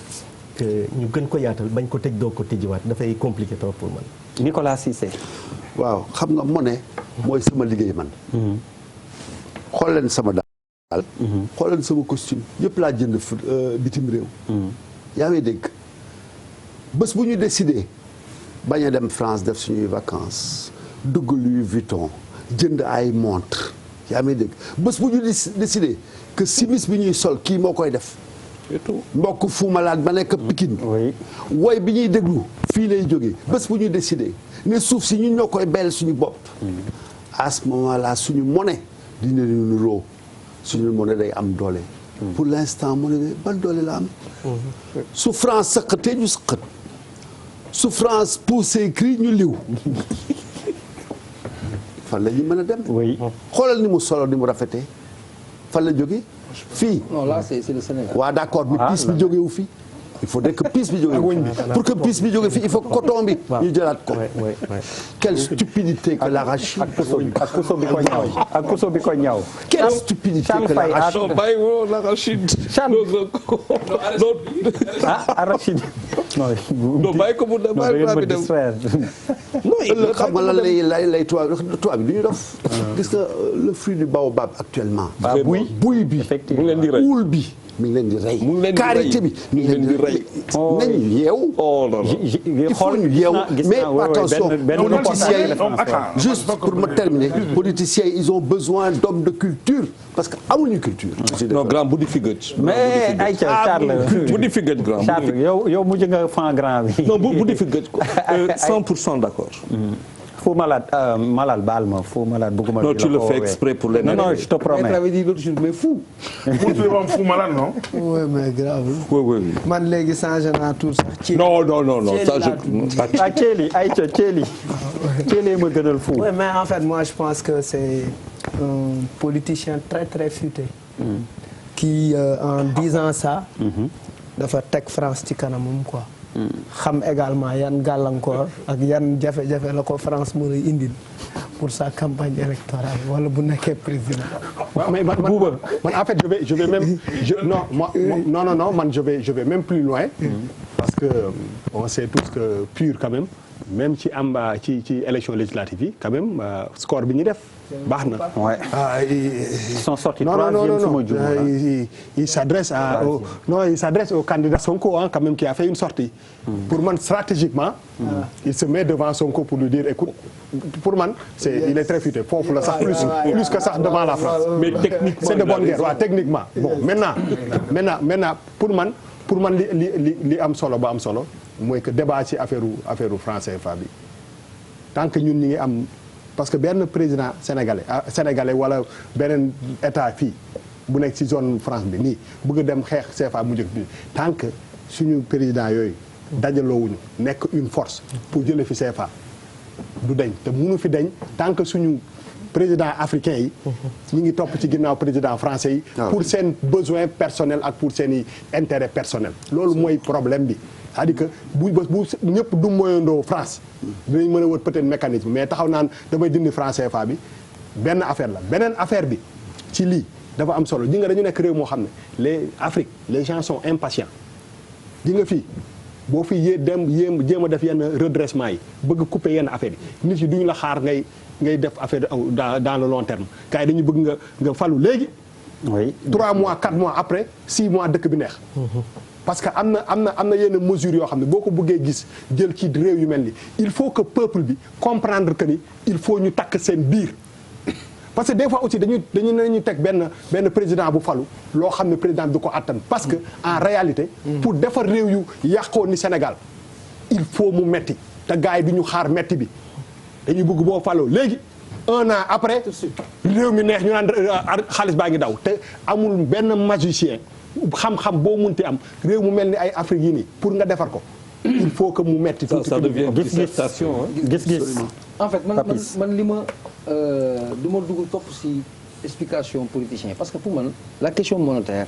que ñu gën ko yaatal bañ ko tëj doo ko tëjiwaat dafay compliqué trop pour man. Nicolas Cissé. waaw xam nga monnaie mooy sama liggéey man. xool leen sama daal. xool leen sama costume yëpp laa jënd bitim réew. yaa ngi dégg bés bu ñu décidé bañ a dem France def suñuy vacances dugg Louis Vuitton jënd ay montre yaa ngi dégg bés bu ñu décidé que simis bi ñuy sol kii moo koy def. mbokk Fou Malade ba nekk Pikine woy bi ñuy déglu fii lay jógee bés bu ñu décidé ne suuf si ñun ñoo koy bel suñu bopp à ce moment là suñu monnaie dina ñu roo suñu monnaie day am doole pour l'instant monnaie bi ban doole la am su France sëqatee ñu sëqat su France poussé cri ñu liw fan la ñu mën a dem xoolal ni mu solo ni mu rafetee fan la jógee fii non là c'est le Sénégal. waaw d'accord mais piis bi jógewu fi il faudrait que piis bi jógewu pour que piis bi jóge fi il faut coton bi ñu jëlaat ko quelle stupidité que l'arachide ak puso bi ko ñaaw ak puso bi ko ñaaw quelle stupidité que l'arachide non bàyyi woo l'arachide arachide non bàyyi ko mu dem bàyyi dem non xam nga lan lay tubaab bi du ñu def gis nga le fruit du baobab actuellement buy bi mu leen di rey uul bi mi ngi leen di rey karité bi mi ngi leen di rey nañu yeew il faut ñu yeew mais attention politiciens yi juste pour me terminer politiciens yi ils ont besoin d'hommes de culture parce que amuñu culture non grand bu di fi gëj mais Aïcha Charles bu di fi gëj grand Charles yow mujj nga fan grand bi non bu di fi gëj ko 100% d'accord Fou Malade Malal baal ma Fou Malade bëgguma. non tu le fais exprès pour les. non je te promets. mais dit l'autre jour mais fou. Fou Malade non. oui mais grave. oui. man léegi changé naa tout sax. non ça ah Thiely ayca Thiely. Thiely ma gënal Fou. oui mais en fait moi je pense que c'est un politicien très très futé. qui en disant ça. dafa teg France ci kanamam quoi. xam également yan gàllankoor ak yan jafe-jafe la ko France mën a indil pour sa campagne électorale wala bu nekkee président. waaw mais man en fait je vais même je vais même plus loin. parce que on sait tous que PUR quand même ci élection législative yi quand même score bi ñu def baax na. ouais ils sont sortis troisième su ma juumee. il s'adresse au candidat Sonko quand même qui a fait une sortie. pour man stratégiquement. il se met devant Sonko pour lui dire écoute pour man il est très futé foofu la sax plus que sax devant la France. mais techniquement c'est de bonne guerre waaw techniquement bon maintenant pour man li am solo ba am solo mooy que débat ci affaire franc CFA bi tant que ñun ñi ngi am parce que benn président sénégalais wala beneen état fii bu nekk ci zone France bi nii bëgg a dem xeex CFA mu njëkk bi tant que suñu président yooyu dajaloowuñu nekk une force pour jële fi CFA du dañ te mënu fi dañ tant que suñu président africain yi ñu ngi topp ci ginnaaw président français yi pour seen besoin personnel ak pour seen i intérêt personnel loolu mooy problème bi c'est-à-dire que bu ñëpp du moyandoo France dinañ mën a wër peut-être mécanisme mais taxaw naan damay dindi franc CFA bi benn affaire la beneen affaire bi ci lii dafa am solo ji nga dañu nekk réew moo xam ne les gens sont impatients ji nga fii boo fi jéem a def yenn redressement yi bëgg couper yenn affaire yi nit yi duñu la xaar ngay def affaire dans le long terme gars yi dañu bëgg nga falu léegi. oui 3 mois 4 mois après 6 mois dëkk bi neex. parce que am na yenn mesures yoo xam ne boo ko bëggee gis jël ci réew yu mel ni il faut que peuple bi comprendre que ni il faut ñu takk seen biir. parce que des fois aussi dañu teg benn président bu falu loo xam ne président bi du ko attan parce que en réalité. pour defar réew yu yàqoon ni Sénégal il faut mu metti te gars yi du ñu xaar metti bi. dañuy bëgg boo faloo léegi 1 an après réew mi neex ñu naan xaalis baa ngi daw te amul benn magicien xam-xam boo munti am réew mu mel ni ay Afrique yi nii pour nga defar ko il faut que mu metti tuuti ça devient dissertation gis-gis en fait man li ma du ma dugg topp si explication politicien parce que pour man la question monétaire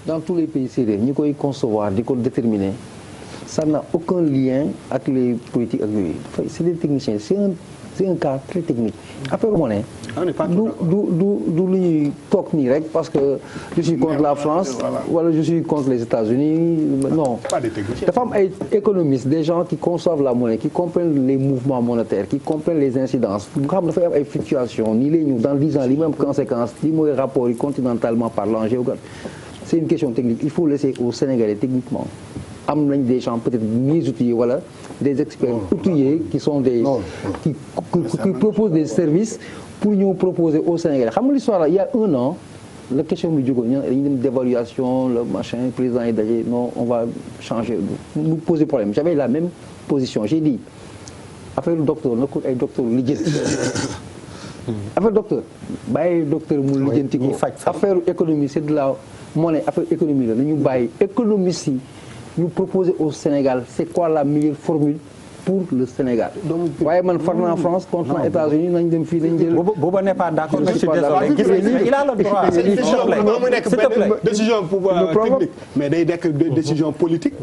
dans tous les pays sérieux ñi koy concevoir di ko déterminer ça n'a aucun lien avec les politiques ak yooyu c'est des techniciens c'est un cas très technique affaire monnaie du lu ñuy toog nii rek parce que je suis contre la France wala je suis contre les États-Unis non dafa am ay économistes des gens qui conçoivent la monnaie qui comprennent les mouvements monétaires qui comprennent les incidences nga xam dafay am ay fluctuations nii lay ñëw dans 10 ans li mu am conséquence li mooy rapport yi continentalement parlant géographique c'est une question technique il faut laisser aux Sénégalais techniquement am nañ des gens peut-être mieux outillés wala des experts outillés qui sont des qui proposent des services pour ñu proposer aux Sénégalais xam nga l'histoire là il y a 1 an la question bi jógoon ñu dañu dem d'évaluation le machin président yi daje non on va changer nous poser problème j'avais la même position j'ai dit affaire docteur na ko ay docteur lijjanti affaire docteur bàyyi docteur mu lijjanti ko affaire économie c'est de la monnaie affaire économie la nañu bàyyi économistes yi ñu proposer au Sénégal c'est quoi la meilleure formule pour le Sénégal. waaye man far naa France contre les États-Unis nañ dem fii nañ jël. Bouba n'est pas d'accord je suis désolé il a le droit s'il te plaît décision technique mais day nekk décision politique.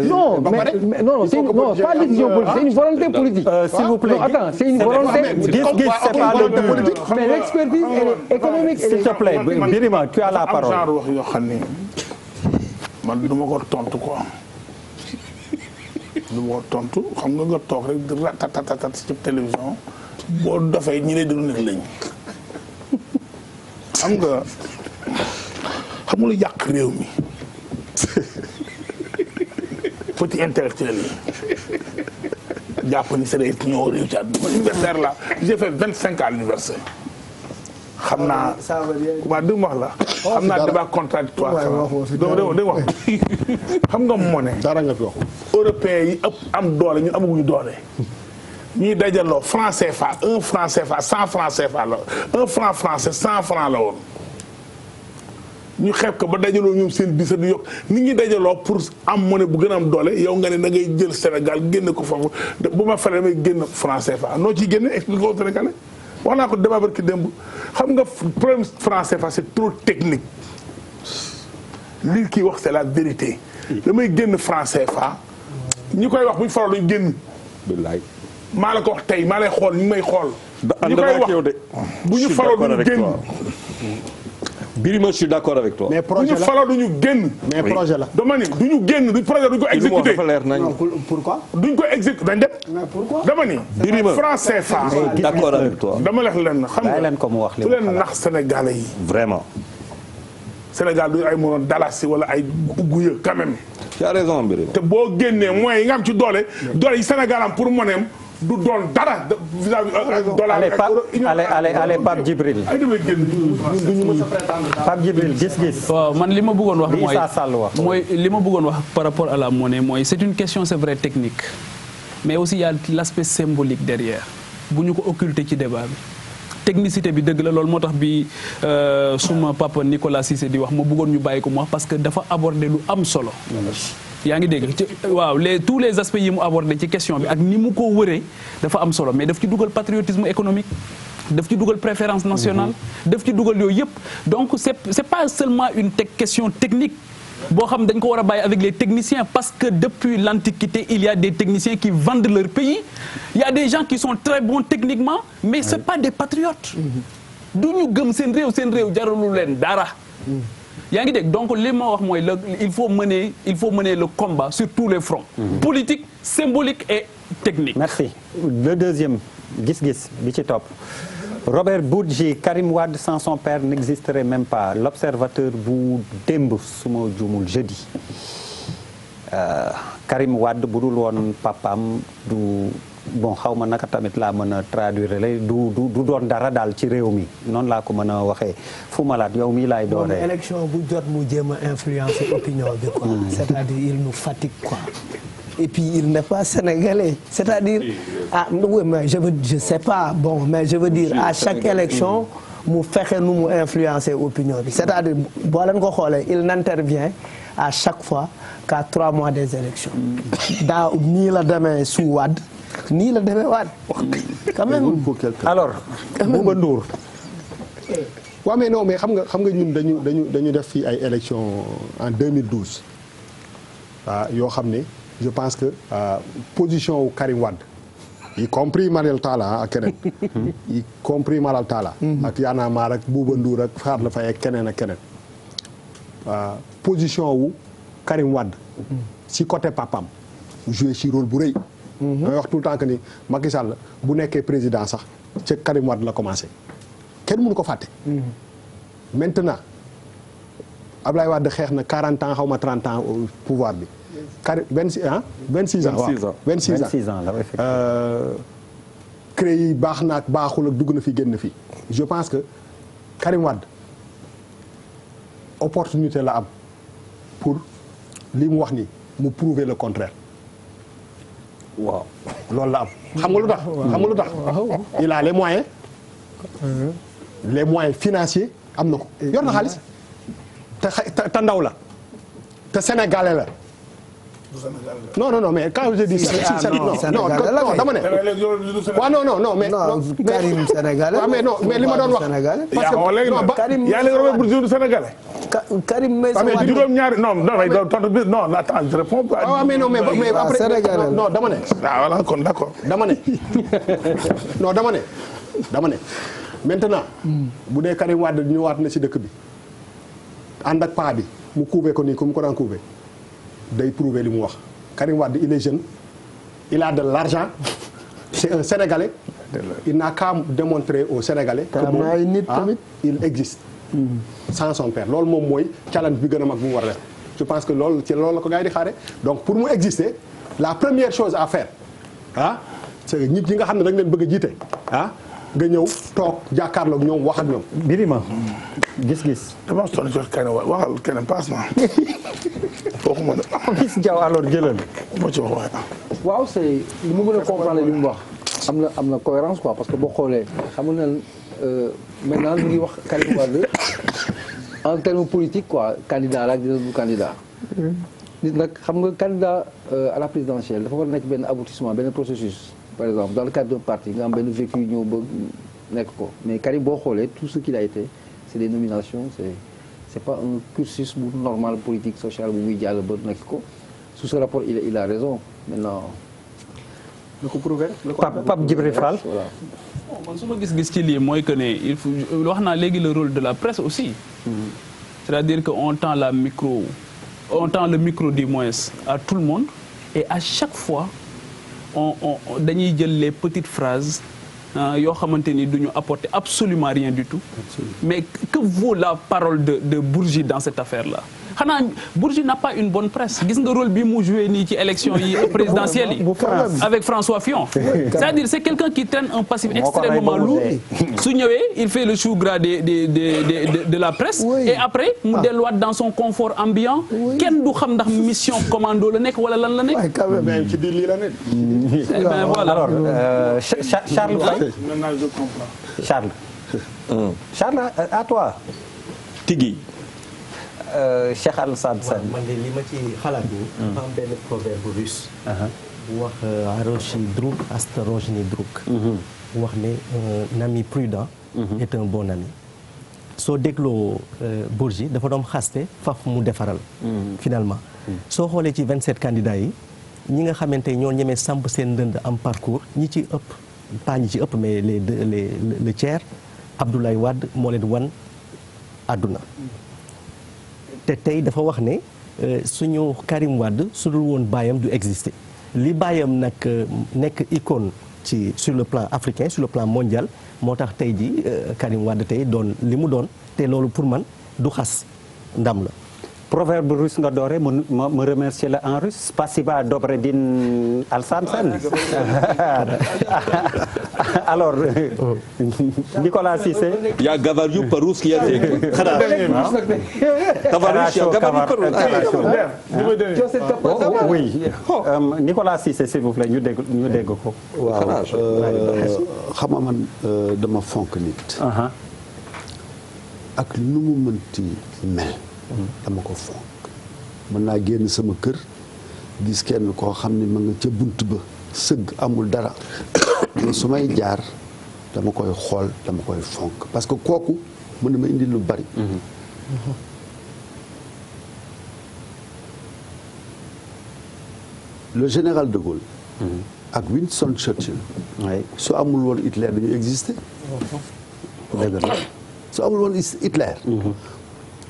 non mais non c'est pas décision politique c'est une volonté politique. s'il vous plaît non attends c'est une volonté. gis-gis c'est pas le politique. mais l'expertise elle est économique. s'il te plaît Birima tu as la parole. am genre wax yoo xam ni man du ma ko tontu quoi. du ma ko tontu xam nga toog rek di ratatatat ci télévision boo dofee ñi lay déglu nit lañ xam nga lu yàq réew mi petit intellectuel yi jàpp ni c'est des ñoo réew ci àdduna universitaire là j'ai fait 25 à l'université xam naa waa dëgg wax la xam naa débat contradictoire dégg wax xam nga monnaie dara nga fi wax européens yi ëpp am doole ñun amaguñu doole ñuy dajaloo franc CFA 1 franc CFA 100 franc CFA la 1 franc français 100 franc la woon ñu xeeb ko ba dajaloo ñoom seen bisa di yokk nit ñi dajaloo pour am monnaie bu gën a am doole yow nga ne da ngay jël Sénégal génne ko foofu bu ma faree damay génn franc CFA noo ciy génne expliqué ko Sénégalais wax naa ko débat barki démb xam nga problème franc CFA c'est trop technique lii kii wax c'est la vérité damay génn franc CFA ñi koy wax bu ñu faroo duñ génn. billaay. maa la ko wax tey maa lay xool ñu may xool. ànd naa ak yow de. bu ñu faroo duñu génn. Birima je suis d'accord avec toi. mais projet la bu ñu faroo duñu génn. mais projet la. dama ni duñu génn du projet duñ ko exécuter. dafa leer nañ. pourquoi. duñ ko exécuter dañ dem. mais pourquoi. dama ni. Birima franc CFA. d'accord avec toi. dama lex leen xam nga leen ko mu wax li fu leen nax Sénégalais yi. vraiment. Sénégal du ay mënoon dalasi wala ay guya quand même. tu as raison Birima. te boo génnee moyens yi nga am ci doole yi Sénégal am pour moneem du doon dara vis-à-vis dollar ak euro. allez Pape Djibril. ay damay génn duñu mës a prétendre. Pape Djibril gis-gis. waaw man li ma bëggoon wax mooy Issa Sall wax. mooy li ma bëggoon wax par rapport à la monnaie mooy c'est une question c'est vrai technique mais aussi il y a l'aspect symbolique derrière bu ñu ko occulter ci débat bi. technicité bi dëgg la loolu moo tax bi suma papa Nicolas Cissé di wax ma bëggoon ñu bàyyi ko mu wax parce que dafa aborder lu am solo. yaa ngi dégg waaw tous les aspects yi mu aborder ci question bi ak ni mu ko wëree dafa am solo mais daf ci dugal patriotisme économique daf ci dugal préférence nationale. daf ci dugal yooyu yëpp donc c'est pas seulement une question technique. boo xam dañ ko war a bàyyi avec les techniciens parce que depuis l'antiquité il y a des techniciens qui vendent leur pays il y a des gens qui sont très bons techniquement mais c'est pas des patriotes du ñu gëm seen réew jaralu leen dara yaa ngi dégg donc li ma wax mooy il faut mener le combat sur tous les fronts politique symbolique et technique. Merci. Le deuxième gis-gis bi ci topp Robert Bourgi Karim Wade sans son père n'existerait même pas l'observateur bu démb su ma juumul jeudi Karim Wade bu dul woon papaam du bon xaw ma naka tamit laa mën a traduire la du doon dara daal ci réew mi noonu laa ko mën a waxee fu malaat yow mii laay dooree. élection bu jot mu jéem a influencer opinion bi quoi. c'est-à-dire il nous fatigue quoi. Et puis il n'est pas sénégalais c'est-à-dire oui mais je sais pas bon mais je veux dire à chaque élection mu fexe nu mu influencer opinion bi c'est-à-dire boo leen ko xoolee il n'intervient à chaque fois qu'à 3 mois des élections daaw nii la demee su Wade nii la demee Wade quand même alors Bouba Ndour waaw mais non mais xam nga ñun dañu def fii ay élections en 2012 yoo xam ne je pense que position wu Karim Wade y compris Mariel Talla ak keneen y compris Mariel Talla ak Y'en a marre ak Bouba Ndour ak Khadra Faye ak keneen position wu Karim Wade si côté papam joué ci rôle bu rëy damay wax tout le temps que ni Macky Sall bu nekkee président sax ca Karim Wade la commencé kenn mënu ko fàtte maintenant Ablaye Wade xeex na 40 ans xaw ma 30 ans au pouvoir bi 26 ans 26 ans waaw 26 ans la CREI yi baax na ak baaxul ak dugg na fi génn fi je pense que Karim Wade opportunité la am pour li mu wax ni mu prouver le contraire waaw loolu la am xam nga lu tax il a les moyens financiers am na ko yor na xaalis te ndaw la te sénégalais la non mais quand je dis non dama ne waaw non mais Karim sénégalais waaw mais li ma doon wax parce que Karim yaa ngi Robert Bourgi du sénégalais Karim mais juróom-ñaari non attends je réponds pas waaw mais non mais après non dama ne voilà kon d'accord dama ne non dama ne maintenant bu dee Karim Wade ñëwaat na ci dëkk bi ànd ak paa bi mu couvé ko nii comme ko daan couvé day prouver li mu wax Karim Wade il est jeune il a de l'argent c'est un Sénégalais il n'a qu'à démontrer aux Sénégalais que moom il existe sans son père loolu moom mooy challenge bi gën a mag bu mu war a def je pense que loolu ci loolu la ko gars yi di xaare donc pour mu exister la première chose à faire c'est que nit ñi nga xam ne dañ leen bëgg a jiite nga ñëw toog jàkkaarloog ñoom wax ak ñoom. Birima gis-gis. dama sonn ci kenn waxal keneen passe na. foofu ma ne. gis Diaw alors jëlal. moo ci wax waaye. waaw c'est li mu mën a comprendre li mu wax am na cohérence quoi parce que boo xoolee xam nga maintenant ñu ngi wax Karim Wade en termes politiques quoi candidat la ak dina du candidat. nit nag xam nga candidat à la présidentielle dafa war a nekk benn aboutissement benn processus par exemple dans le cadre d'un parti nga am benn vécu ñëw ba nekk ko mais Karim boo xoolee tout ce qu'il a été c'est des nominations c'est pas un cursus bu normal politique social bu muy jàll ba nekk ko sous ce rapport il a raison maintenant. lu ko prouver Pape Djibril Fall. voilà. man su ma gis-gis ci lii mooy que ne il faut wax naa léegi le rôle de la presse aussi. c'est-à-dire que on tend le micro du moins à tout le monde et à chaque fois on dañuy jël les petites phrases yoo xamante ni du ñu apporter absolument rien du tout. Mais que vaut la parole de Bourgi dans cette affaire-là? xanaa Bourgi n'a pas une bonne presse gis nga rôle bi mu joué nii ci élection yi présidentielle yi avec François Fillon. C'est-à-dire c'est quelqu'un qui traîne un passif extrêmement lourd. su ñëwee il fait le chou gras de la presse. Et après mu delluwaat dans son confort ambiant. kenn du xam ndax mission commando la nekk wala lan la nekk. ci biir lii la nekk. Voilà. Alors Charles Faye. Maintenant je comprends. Charles à toi. Tigui. Cheikh Alassane Sène. man de li ma ci xalaat ni dafa am benn proverbe russe bu wax Aroshi Drouk Astorojni Drouk bu wax ne un ami prudent est un bon ami. soo dégloo Bourgi dafa doon xaste faf mu defaral finalement soo xoolee ci 27 candidats yi ñi nga xamante ñoo ñemee samp seen ndënd am parcours ñi ci ëpp pas ñi ci ëpp mais le tiers Abdoulaye Wade moo leen wan àdduna te tey dafa wax ne suñu Karim Wade su dul woon baayam du exister li baayam nag nekk icône ci sur le plan africain sur le plan mondial moo tax tey ji Karim Wade tey doon li mu doon te loolu pour man du xas ndam la. Proverbe russe nga doore ma remercier la en russe spasiba dobredin Alsan. Alors Nicolas Cissé. Я говорю по-русски язык. Oui. Nicolas Cissé s'il vous plaît ñu dégg ko. waaw xam nga man dama fonk nit. ak nu mu mënti mel. dama ko fonk mën naa génn sama kër gis kenn koo xam ne ma nga ca bunt ba sëgg amul dara mais su may jaar dama koy xool dama koy fonk parce que kooku mën na ma indi lu bari. Le général de Gaulle. ak Winston Churchill. su amul woon Hitler dañu exister. su amul woon Hitler.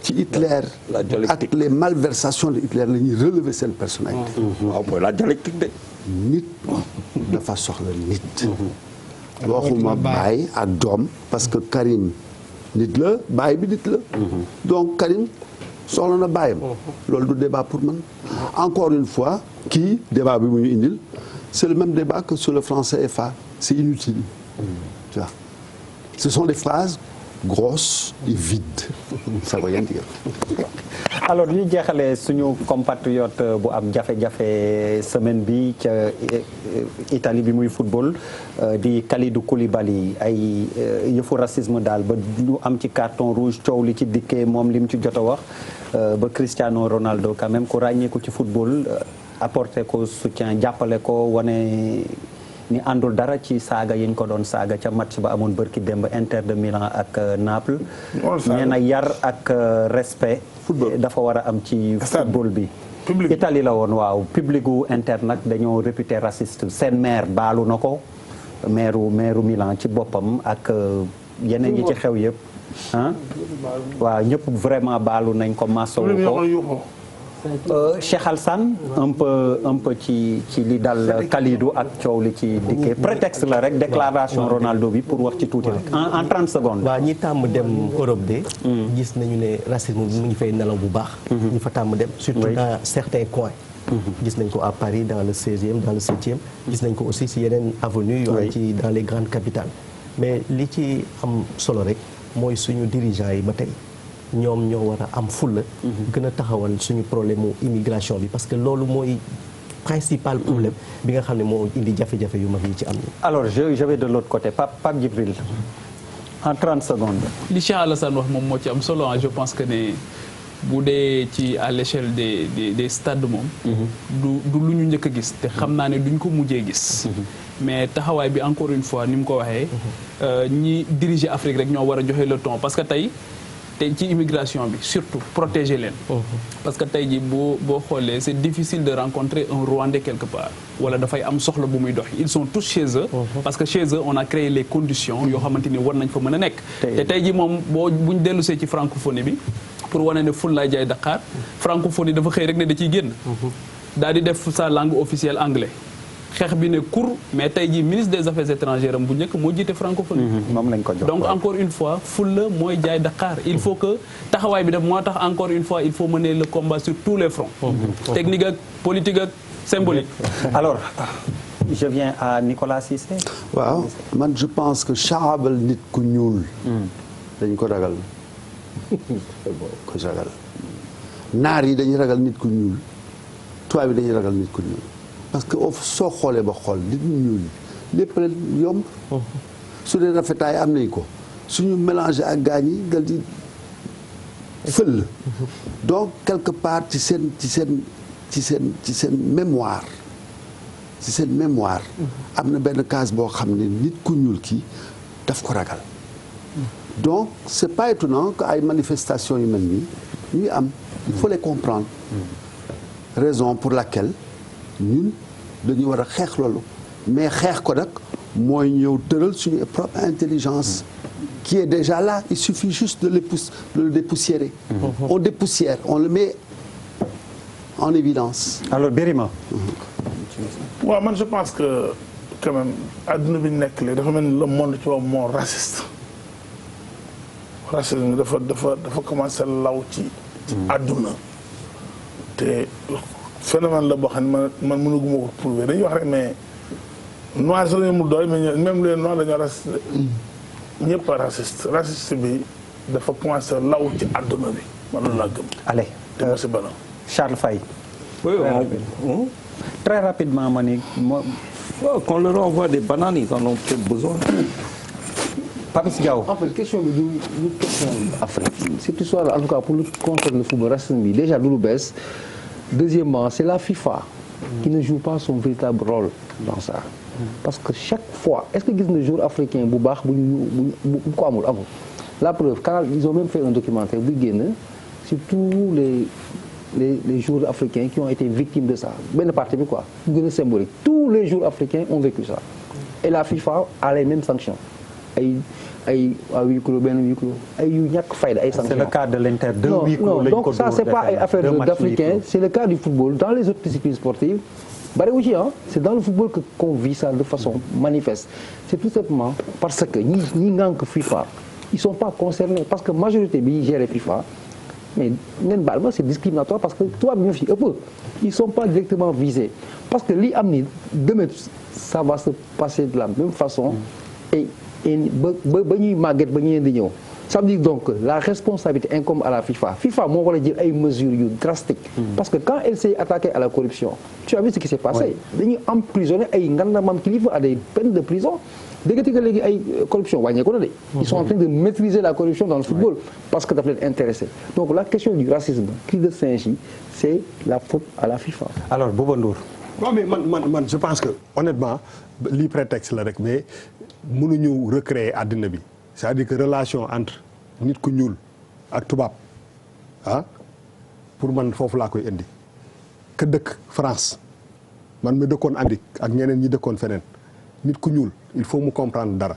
ci Hitler ak les malversations de Hitler la ñuy relever seen personnalité. waaw mooy la dialectique de. nit dafa soxla nit. waxuma baay ak doom parce que Karim nit la baay bi nit la. donc Karim soxla na baayam. loolu du débat pour man. encore une fois kii débat bi mu ñu indil c'est le même débat que sur le franc CFA c'est inutile. tu vois ce sont des phrases grosses et vides. ça veut rien dire. alors ñu jeexalee suñu compatriote bu am jafe-jafe semaine bi ca Italie bi muy football di Kalidou Koulibaly ay yëfu racisme daal ba lu am ci carton rouge coow li ci dikkee moom li mu ci jot a wax ba Cristiano Ronaldo quand même ku ràññeeku ci football apporté ko soutien jàppale ko wane ni àndul dara ci saaga yiñ ko doon saaga ca match ba amoon bërki démb Inter de Milan ak Naples. nee na yar ak respect. dafa war a am ci football bi. Italie la woon waaw public gu Inter nag dañoo réputé raciste seen maire baalu na ko maire Milan ci boppam ak yeneen yi ci xew yëpp ah waaw ñëpp vraiment baalu nañ ko masawu ko. Cheikh Alassane un peu ci li dal Kalidou ak coow li ci dikkee prétexte la rek déclaration Ronaldo bi pour wax ci tuuti rek en 30 secondes. waaw ñi tàmm dem Europe de. gis nañu ne racisme bi mu ngi fay nelaw bu baax. ñi fa tàmm dem surtout dans certains coins. gis nañ ko à Paris dans le 16e dans le 7e. gis nañ ko aussi si yeneen avenues yu am ci dans les grandes capitales. mais li ci am solo rek mooy suñu dirigeants yi ba tey. ñoom ñoo war a am fulla gën a taxawal suñu problème mu immigration bi parce que loolu mooy principal problème bi nga xam ne moo indi jafe-jafe yu mag yi ci am ni alors je vais de l'autre côté Pape Djibril en 30 secondes. li Cheikh Alassane wax moom moo ci am solo je pense que ne bu dee ci à l'échelle des stades moom. du lu ñu njëkk a gis te xam naa ne duñ ko mujjee gis. mais taxawaay bi encore une fois ni mu ko waxee. ñi diriger Afrique rek ñoo war a joxe le ton parce que tey ci immigration bi surtout protéger leen. parce que tey jii boo xoolee c'est difficile de rencontrer un Rwandais quelque part. wala dafay am soxla bu muy dox ils sont tous chez eux. parce que chez eux on a créé les conditions yoo xamante ni war nañ fa mën a nekk. te tey jii moom buñ dellusee ci francophonie bi. pour wane ne ful laay jaay Dakar francophonie dafa xëy rek ne da ciy génn. daal di def sa langue officielle anglais. xeex bi ne court mais tey jii ministre des affaires étrangères am bu njëkk moo jiite francophonie. moom lañ ko jox donc encore une fois ful la mooy jaay Dakar il faut que taxawaay bi def moo tax encore une fois il faut mener le combat sur tous les fronts. technique ak politique ak symbolique. alors je viens à Nicolas Cissé. waaw man je pense que chaabal nit ku ñuul. dañ ko ragal. ko ragal naar yi dañuy ragal nit ku ñuul tubaab yi dañuy ragal nit ku ñuul parce que soo xoolee ba xool nit ñu ñuul lépp leen yomb su dee rafetaay am nañ ko suñu mélangé ak gaañ yi dal di fël donc quelque part ci seen mémoire am na benn case boo xam ne nit ku ñuul ki daf ko ragal donc c'est pas étonnant que ay manifestations yu mel nii ñuy am il faut les comprendre raison pour laquelle ñun dañu war a xeex loolu mais xeex ko nag mooy ñëw tëral suñu propre intelligence qui est déjà là il suffit juste de le dépoussiérer on dépoussière on le met en évidence alors Birima waaw man je pense que quand même adduna bi nekk léegi dafa mel ni le monde ci boobu moo raciste racisme dafa commencé law ci àdduna te phénomène la boo xam ne man mënuguma ko prouver dañuy wax rek mais noir sax mu doy mais même les noirs dañoo raciste ñëpp a raciste bi dafa commencé law ci àdduna bi man loolu laa gëm. allez merci beaucoup Charles Faye. oui très rapidement ma ni qu'on leur envoie des bananes ils en ont peut-être besoin. Papis Diaw. En fait question bi du question Afrique cette histoire en tout cas pour le concerne le football racisme bi déjà du lu bees deuxièmement c'est la FIFA qui ne joue pas son véritable rôle dans ça parce que chaque fois est-ce que gis nga joueur africain bu baax bu ko amul la preuve quand ils ont même fait un documentaire buy génn sur tous les joueurs africains qui ont été victimes de ça benn partie bi quoi bu gën a symbolique tous les joueurs africains ont vécu ça et la FIFA a les mêmes sanctions ay huis clos benn huis clos ay yu ñàkk fayda ay sanctions. C'est le cas de l'Inter de huis clos. Non donc ça c'est pas ay affaire d'Africains c'est le cas du football dans les autres disciplines sportives bariwu ci c'est dans le football que qu'on vit ça de façon manifeste c'est tout simplement parce que ñi ngànk FIFA ils sont pas concernés parce que majorité bi gère FIFA mais ngeen baal ma c'est discriminatoire parce que tubaab bi ñoo fi ëpp ils sont pas directement visés parce que li am ni demain ça va se passer de la même façon et ba ñuy màgget ba ñu leen di ñëw ça veut dire donc la responsabilité incombe à la FIFA moo war a jël ay mesures yu drastiques parce que quand elle s'est attaquée à la corruption tu as vu ce qui s'est passé dañuy emprisonner ay ngandamam kilifa à des peines de prison déggati nga léegi ay corruption wàññeeku na de ils sont en train de maîtriser la corruption dans le football parce que daf leen intéressé donc la question du racisme cri de singe yi c'est la faute à la FIFA. alors Bouba Ndour. non mais man je pense que honnêtement lii prétexte la rek mais mënuñu recréer àddina bi c'est-à-dire que relation entre nit ku ñuul ak tubaab pour man foofu laa koy indi que dëkk France man mi dëkkoon Amérique ak ñeneen ñi dëkkoon feneen nit ku ñuul il faut mu comprendre dara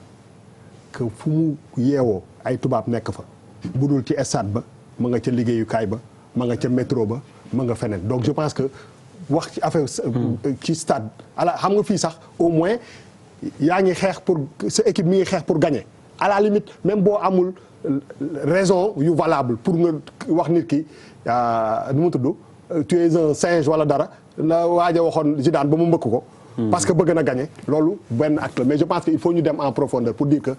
que fu mu yeewoo ay tubaab nekk fa budul ci stade ba ma nga ca liggéeyukaay ba ma nga ca métro ba ma nga feneen donc je pense que wax ci affaire ci stade ala xam nga fii sax au moins yaa ngi xeex pour sa équipe mi ngi xeex pour gagner à la limite même boo amul raison yu valable pour nga wax nit ki nu mu tudd tu es un singe wala dara la waaja waxoon Zidane ba mu mbëkk ko parce que bëgg na gagner loolu benn acte la mais je pense que il faut ñu dem en profondeur pour dire que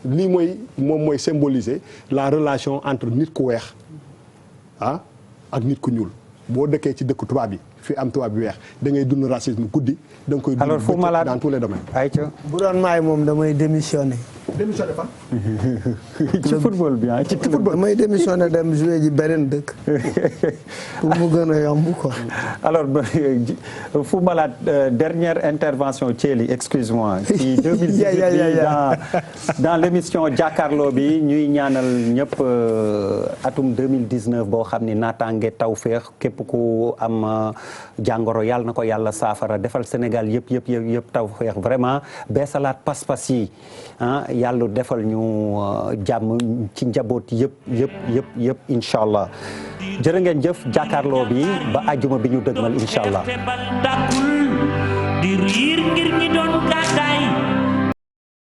lii moom mooy symboliser la relation entre nit ku weex ak nit ku ñuul boo dëkkee ci dëkku tubaab yi fi am tubaab bi weex da ngay dund racisme guddi da nga koy dund alors Fou Malade dans tous les domaines. ayca bu doon maay moom damay démissionné. démissionné fan. ci football bi ci football. damay démissionné dem jouer ji beneen dëkk pour mu gën a yomb quoi. alors Fou Malade dernière intervention Thiely excuse-moi ci 2018 bi dans l'émission Jàkkaarloo bi ñuy ñaanal ñëpp atum 2019 boo xam ni naataange tawféex képp ku am jàngoro yàlla na ko yàlla saafara defal Sénégal yëpp tawféex vraiment beesalaat pas-pas yi yàlla defal ñu jàmm ci njaboot yëpp incha allah jërë ngeen jëf jàkkaarloo bi ba àjjuma bi ñu dëgmal incha allah.